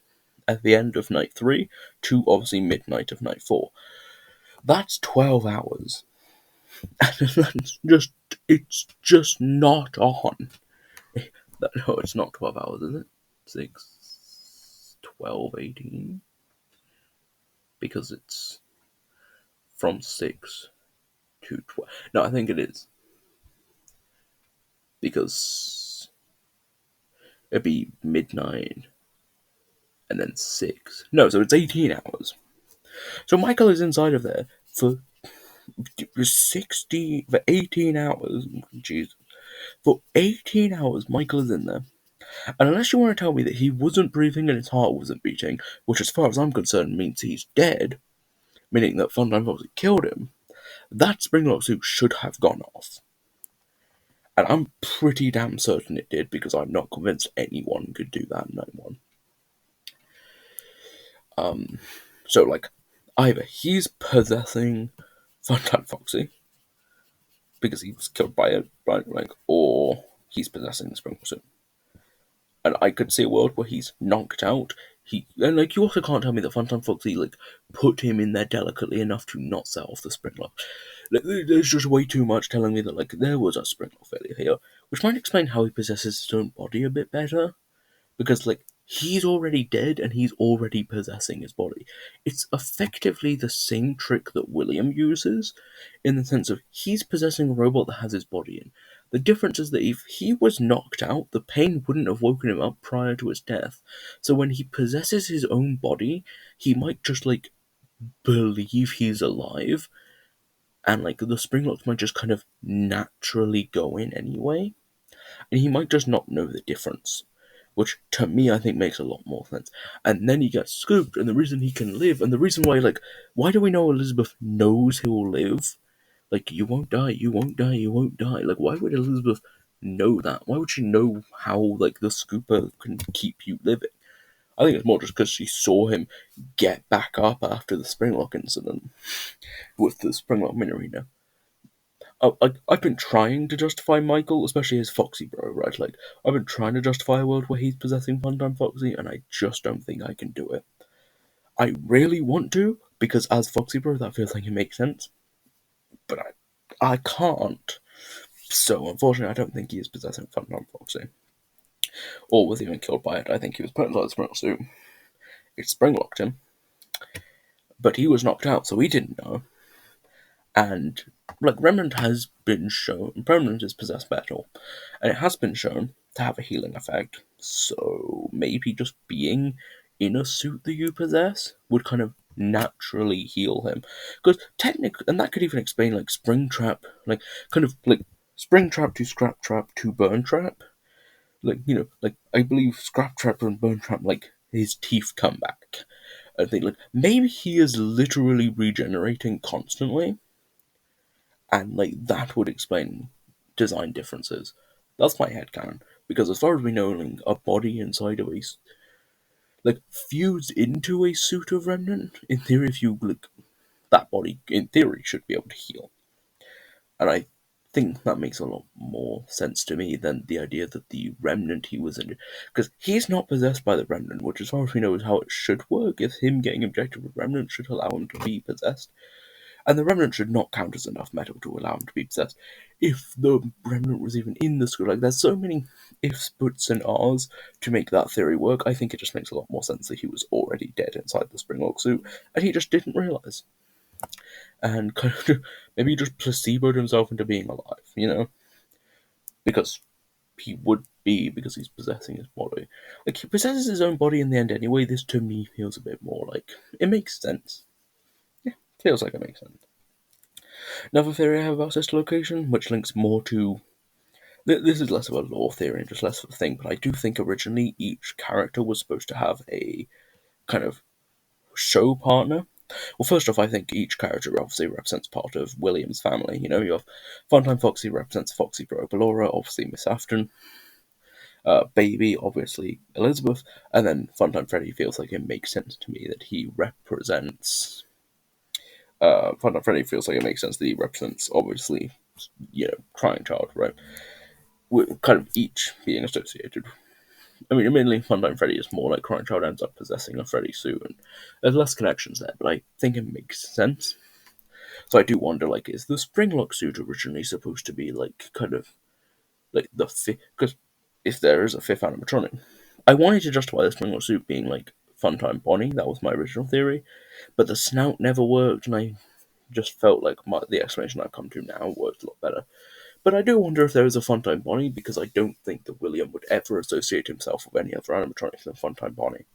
at the end of night 3 to obviously midnight of night 4. That's 12 hours. And it's just not on. No, it's not 12 hours, is it? 6, 12, 18? Because it's from 6 to 12. No, I think it is. Because it'd be midnight and then 6. No, so it's 18 hours. So Michael is inside of there for 18 hours. Jesus. For 18 hours, Michael is in there. And unless you want to tell me that he wasn't breathing and his heart wasn't beating, which as far as I'm concerned means he's dead, meaning that Funtime Foxy killed him, that Springlock suit should have gone off. And I'm pretty damn certain it did, because I'm not convinced anyone could do that in night 1. So, like, either he's possessing Funtime Foxy, because he was killed by it, right? Like, or he's possessing the Springlock suit. And I could see a world where he's knocked out. And like, you also can't tell me that Funtime Foxy like put him in there delicately enough to not set off the Springlock. Like, there's just way too much telling me that like there was a Springlock failure here, which might explain how he possesses his own body a bit better. Because like he's already dead and he's already possessing his body. It's effectively the same trick that William uses, in the sense of he's possessing a robot that has his body in. The difference is that if he was knocked out, the pain wouldn't have woken him up prior to his death. So when he possesses his own body, he might just like believe he's alive, and like the Springlocks might just kind of naturally go in anyway, and he might just not know the difference. Which, to me, I think makes a lot more sense. And then he gets scooped, and the reason he can live, and the reason why, like, why do we know Elizabeth knows he'll live? Like, you won't die, you won't die, you won't die. Like, why would Elizabeth know that? Why would she know how, like, the scooper can keep you living? I think it's more just because she saw him get back up after the Springlock incident with the Springlock Minorina. I've been trying to justify Michael, especially his Foxy bro, right? Like, I've been trying to justify a world where he's possessing Funtime Foxy, and I just don't think I can do it. I really want to, because as Foxy bro, that feels like it makes sense, but I can't. So, unfortunately, I don't think he is possessing Funtime Foxy. Or was even killed by it. I think he was put inside the spring suit. It spring locked him, but he was knocked out, so he didn't know. And like Remnant has been shown, Remnant is possessed metal, and it has been shown to have a healing effect. So maybe just being in a suit that you possess would kind of naturally heal him, because technically, and that could even explain like Springtrap, like kind of like Springtrap to Scrap Trap to Burn Trap. Like, you know, like I believe Scrap Trap and Burn Trap, like his teeth come back. I think like maybe he is literally regenerating constantly, and like that would explain design differences. That's my headcanon. Because as far as we know, like, a body inside of a like fused into a suit of Remnant, in theory, if you like that body, in theory, should be able to heal. And I think that makes a lot more sense to me than the idea that the Remnant he was in, because he's not possessed by the Remnant, which, as far as we know, is how it should work. If him getting injected with Remnant should allow him to be possessed. And the Remnant should not count as enough metal to allow him to be possessed. If the Remnant was even in the school, like, there's so many ifs, buts, and ahs to make that theory work. I think it just makes a lot more sense that he was already dead inside the Springlock suit, and he just didn't realise. And kind of maybe he just placeboed himself into being alive, you know? Because he would be, because he's possessing his body. Like, he possesses his own body in the end anyway. This to me feels a bit more like it makes sense. Yeah, feels like it makes sense. Another theory I have about this location, which links more to. This is less of a lore theory and just less of a thing, but I do think originally each character was supposed to have a kind of show partner. Well, first off, I think each character obviously represents part of William's family. You know, you have Funtime Foxy represents Foxy Bro Ballora, obviously Miss Afton. Baby, obviously Elizabeth, and then Funtime Freddy feels like it makes sense to me that he represents. Funtime Freddy feels like it makes sense that he represents, obviously, you know, Crying Child, right? With kind of each being associated. I mean, admittedly, Funtime Freddy is more like Crying Child ends up possessing a Freddy suit, and there's less connections there, but I think it makes sense. So I do wonder, like, is the Springlock suit originally supposed to be, like, kind of, like, the fifth? Because if there is a fifth animatronic, I wanted to justify the Springlock suit being, like, Funtime Bonnie, that was my original theory, but the snout never worked, and I just felt like the explanation I've come to now worked a lot better. But I do wonder if there is a Funtime Bonnie, because I don't think that William would ever associate himself with any other animatronics than Funtime Bonnie.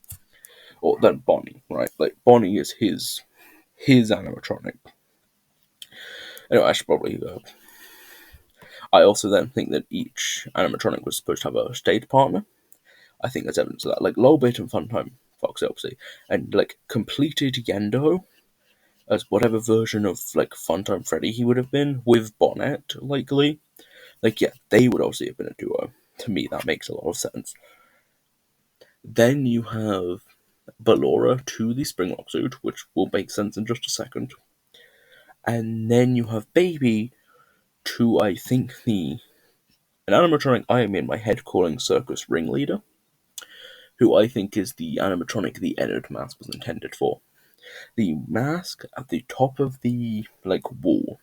Or than Bonnie, right? Like, Bonnie is his animatronic. Anyway, I should probably. I also then think that each animatronic was supposed to have a stage partner. I think there's evidence of that. Like, Lolbit and Funtime Fox, obviously. And, like, completed Yendo as whatever version of, like, Funtime Freddy he would have been, with Bonnet, likely. Like, yeah, they would obviously have been a duo. To me, that makes a lot of sense. Then you have Ballora to the Springlock suit, which will make sense in just a second. And then you have Baby to, I think, an animatronic I am in my head calling Circus Ringleader, who I think is the animatronic the Ennard mask was intended for. The mask at the top of the, like, wall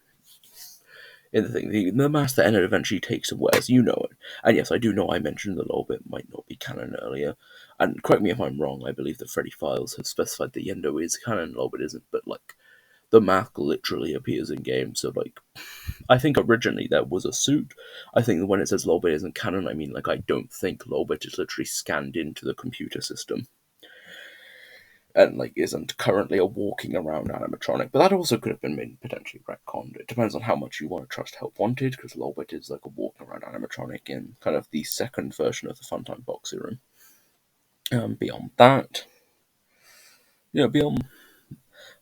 in the thing, the mask that Ennard eventually takes and wears, you know it. And yes, I do know I mentioned the little bit might not be canon earlier, and correct me if I'm wrong, I believe the Freddy Files have specified that Yendo is canon, a little bit isn't, but, like, the mask literally appears in game, so, like, I think originally there was a suit. I think that when it says Lolbit isn't canon, I mean, like, I don't think Lolbit is literally scanned into the computer system and, like, isn't currently a walking around animatronic. But that also could have been made potentially retconned. It depends on how much you want to trust Help Wanted, because Lolbit is like a walking around animatronic in kind of the second version of the Funtime Boxy Room. Beyond that, beyond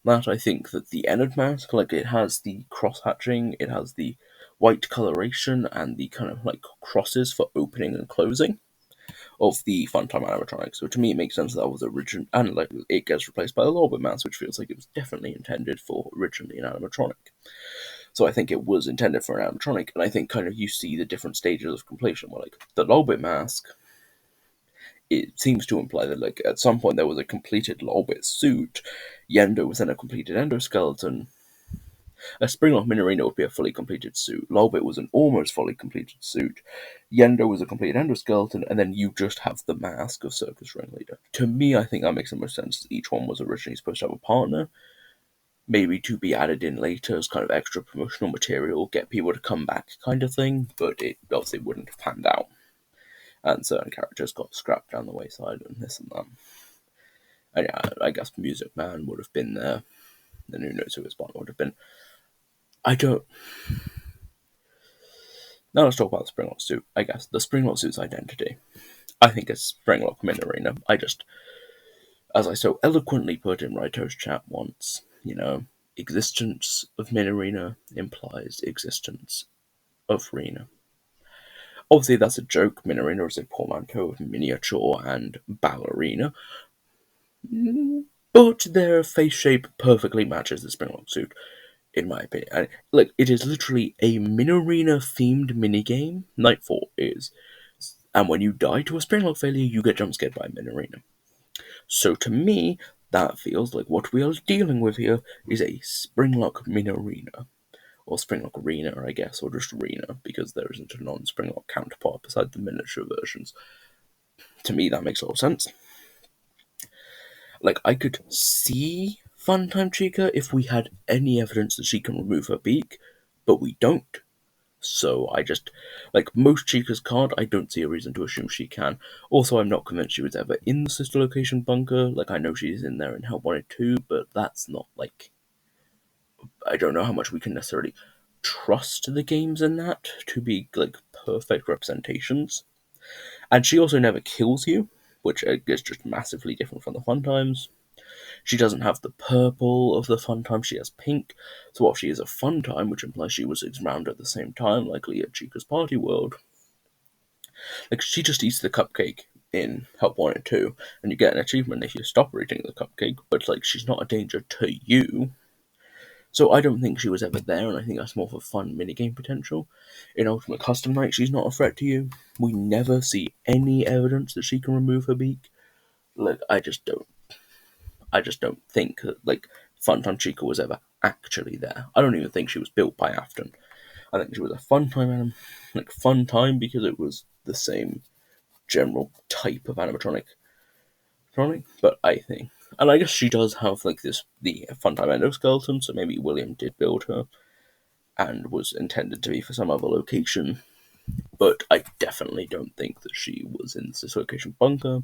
that, I think that the Ennard mask, like, it has the cross hatching, it has the white coloration, and the kind of, like, crosses for opening and closing of the Funtime animatronic. So to me, it makes sense that was original, and, like, it gets replaced by the Lolbit mask, which feels like it was definitely intended for originally an animatronic. So I think it was intended for an animatronic, and I think kind of you see the different stages of completion. Where like the Lolbit mask, it seems to imply that like at some point there was a completed Lolbit suit, Yendo was then a completed endoskeleton. A Springlock Minorino would be a fully completed suit. Lolbit was an almost fully completed suit. Yendo was a complete endoskeleton, and then you just have the mask of Circus Ringleader. To me, I think that makes the most sense. Each one was originally supposed to have a partner, maybe to be added in later as kind of extra promotional material, get people to come back kind of thing, but it obviously wouldn't have panned out. And certain characters got scrapped down the wayside and this and that. And yeah, I guess Music Man would have been there. Then who knows who his partner would have been. I don't. Now let's talk about the Springlock suit. I guess the Springlock suit's identity. I think it's Springlock Minorino. As I so eloquently put in Raito's chat once, existence of Minorina implies existence of Rena. Obviously, that's a joke. Minorina is a portmanteau of miniature and ballerina, but their face shape perfectly matches the Springlock suit, in my opinion. And, it is literally a Minorina themed minigame. Nightfall is. And when you die to a Springlock failure, you get jump scared by Minorina. So to me, that feels like what we are dealing with here is a Springlock Minorina. Or Springlock Arena, I guess, or just Arena, because there isn't a non-Springlock counterpart beside the miniature versions. To me, that makes a lot of sense. I could see Funtime Chica if we had any evidence that she can remove her beak, but we don't. So I just, most Chicas can't, I don't see a reason to assume she can. Also, I'm not convinced she was ever in the sister location bunker. I know she's in there in Help Wanted 2, but that's not, I don't know how much we can necessarily trust the games in that to be, perfect representations. And she also never kills you, which is just massively different from the Fun Times. She doesn't have the purple of the Fun Time, she has pink. So while she is a Fun Time, which implies she was around at the same time, like Leah Chica's Party World, she just eats the cupcake in Help Wanted 2, and you get an achievement if you stop eating the cupcake, but she's not a danger to you. So I don't think she was ever there, and I think that's more for fun minigame potential. In Ultimate Custom Night, she's not a threat to you. We never see any evidence that she can remove her beak. I just don't think that Funtime Chica was ever actually there. I don't even think she was built by Afton. I think she was a Funtime fun time because it was the same general type of animatronic. But I think, and I guess she does have the Funtime endoskeleton, so maybe William did build her and was intended to be for some other location. But I definitely don't think that she was in this location bunker.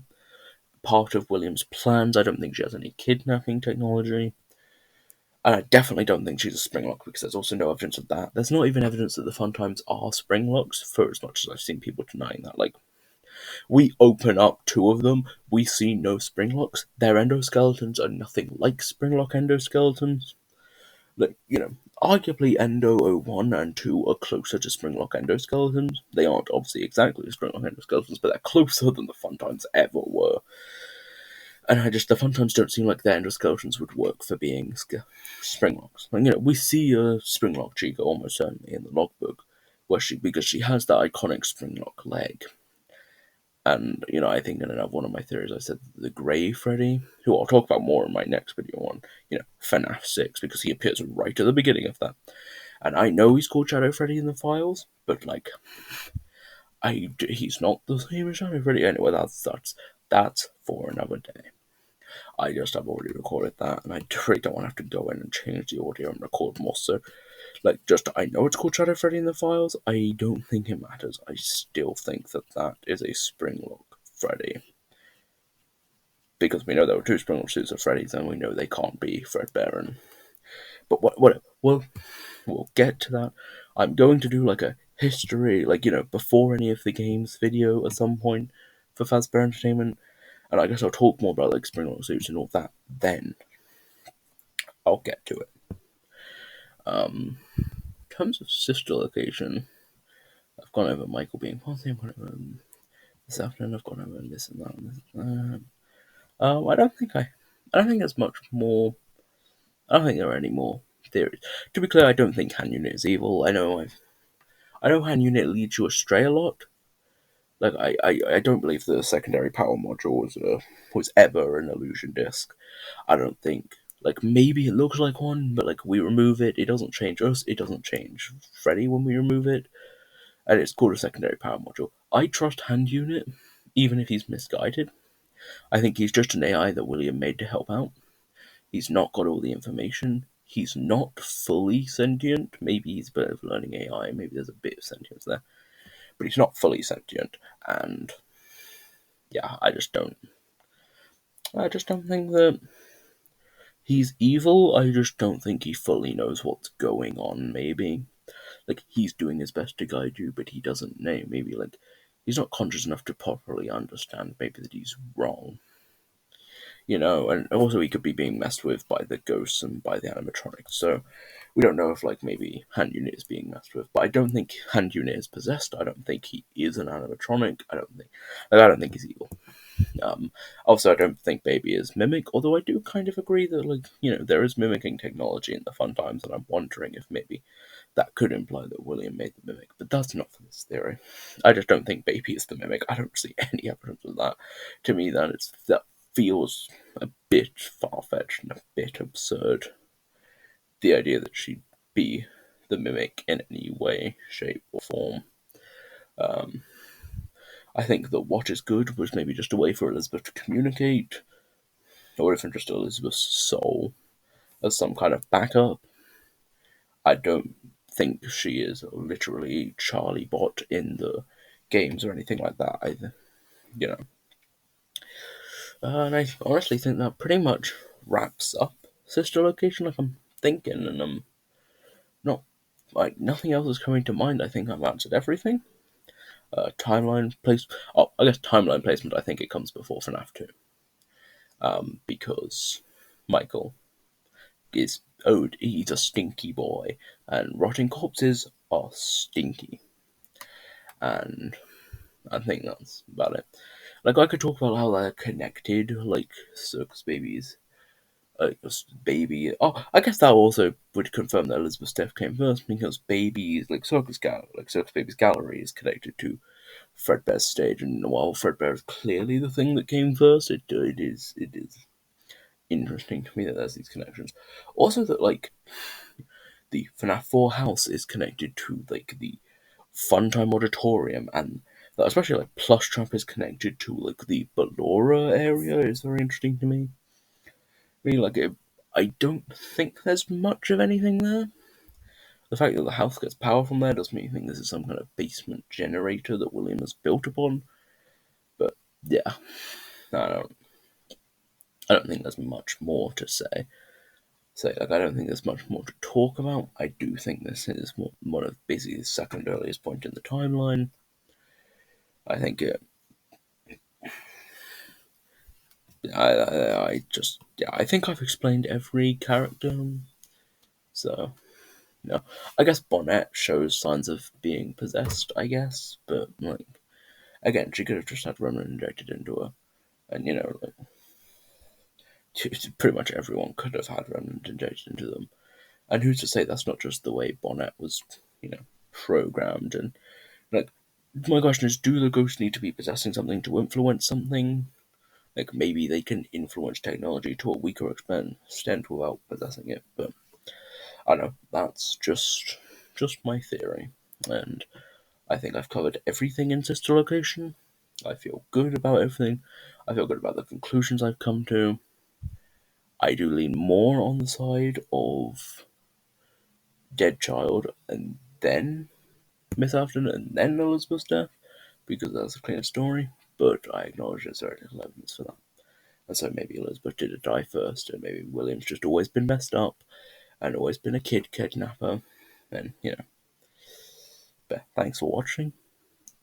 Part of William's plans, I don't think she has any kidnapping technology. And I definitely don't think she's a Springlock because there's also no evidence of that. There's not even evidence that the Fun Times are Springlocks, for as much as I've seen people denying that. We open up two of them, we see no Springlocks. Their endoskeletons are nothing like Springlock endoskeletons. Arguably Endo 01 and 2 are closer to Springlock endoskeletons. They aren't obviously exactly Springlock endoskeletons, but they're closer than the Fun Times ever were. And the Fun Times don't seem like their endoskeletons would work for being Springlocks. We see a Springlock Chica almost certainly in the logbook, because she has that iconic Springlock leg. And, I think in another one of my theories, I said the Grey Freddy, who I'll talk about more in my next video on, FNAF 6, because he appears right at the beginning of that. And I know he's called Shadow Freddy in the files, but, he's not the same as Shadow Freddy. Anyway, that's for another day. I just have already recorded that, and I really don't want to have to go in and change the audio and record more. So, I know it's called Shadow Freddy in the files. I don't think it matters. I still think that is a Springlock Freddy. Because we know there were two Springlock suits of Freddy's, and we know they can't be Fredbear. But whatever. We'll get to that. I'm going to do a history, before any of the games video at some point for Fazbear Entertainment. And I guess I'll talk more about Springlock suits and all that then. I'll get to it. In terms of sister location, I've gone over Michael being positive, I've gone over this afternoon, I've gone over this and that and this and that. I don't think there's much more. I don't think there are any more theories. To be clear, I don't think Han Unit is evil. I know Han Unit leads you astray a lot. Like, I don't believe the secondary power module was ever an illusion disk. I don't think. Like, maybe it looks like one, but, like, we remove it, it doesn't change us, it doesn't change Freddy when we remove it, and it's called a secondary power module. I trust Hand Unit, even if he's misguided. I think he's just an AI that William made to help out. He's not got all the information. He's not fully sentient. Maybe he's a bit of learning AI, maybe there's a bit of sentience there. But he's not fully sentient, and yeah, I just don't think that he's evil. I just don't think he fully knows what's going on, maybe. Like, he's doing his best to guide you, but he doesn't know. Maybe, like, he's not conscious enough to properly understand, maybe, that he's wrong. And also he could be being messed with by the ghosts and by the animatronics, so we don't know if, like, maybe Hand Unit is being messed with, but I don't think Hand Unit is possessed. I don't think he is an animatronic. I don't think he's evil. Also, I don't think Baby is Mimic, although I do kind of agree that, like, there is mimicking technology in the Fun Times, and I'm wondering if maybe that could imply that William made the Mimic, but that's not for this theory. I just don't think Baby is the Mimic. I don't see any evidence of that. To me, that feels a bit far-fetched and a bit absurd. The idea that she'd be the Mimic in any way, shape, or form. I think that what is good was maybe just a way for Elizabeth to communicate, or even just Elizabeth's soul as some kind of backup. I don't think she is literally Charlie Bot in the games or anything like that either. And I honestly think that pretty much wraps up Sister Location. Like, I'm thinking, and I'm not, like, nothing else is coming to mind. I think I've answered everything. Timeline place. Oh, I guess timeline placement. I think it comes before FNAF 2. Because Michael is owed. He's a stinky boy, and rotting corpses are stinky. And I think that's about it. Like, I could talk about how they're connected, like Circus Babies. Baby. Oh, I guess that also would confirm that Elizabeth's death came first, because Baby's, like, Circus Baby's gallery is connected to Fredbear's stage, and while Fredbear is clearly the thing that came first, it is interesting to me that there's these connections. Also, that, like, the FNAF 4 house is connected to, like, the Funtime Auditorium, and that especially, like, Plush Trap is connected to, like, the Ballora area is very interesting to me. Really, like, I don't think there's much of anything there. The fact that the house gets power from there does make me think this is some kind of basement generator that William has built upon. But yeah, I don't think there's much more to say. I don't think there's much more to talk about. I do think this is one of basically the second earliest point in the timeline. I think I think I've explained every character. So, I guess Bonnet shows signs of being possessed, I guess, but, like, again, she could have just had Remnant injected into her, and, like, pretty much everyone could have had Remnant injected into them. And who's to say that's not just the way Bonnet was, programmed? And, like, my question is, do the ghosts need to be possessing something to influence something? Like, maybe they can influence technology to a weaker extent without possessing it, but I don't know. That's just my theory, and I think I've covered everything in Sister Location. I feel good about everything. I feel good about the conclusions I've come to. I do lean more on the side of Dead Child, and then Miss Afton, and then Elizabeth's death, because that's a clear story, but I acknowledge there's very little evidence for that. And so maybe Elizabeth did die first, and maybe William's just always been messed up, and always been a kid kidnapper, and, But thanks for watching.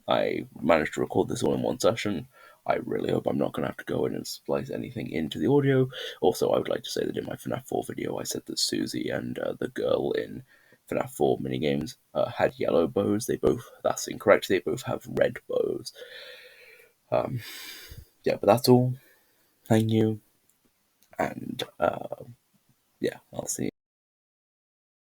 I managed to record this all in one session. I really hope I'm not going to have to go in and splice anything into the audio. Also, I would like to say that in my FNAF 4 video, I said that Susie and the girl in FNAF 4 minigames had yellow bows. That's incorrect, they both have red bows. Yeah, but that's all. Thank you. And, yeah, I'll see you.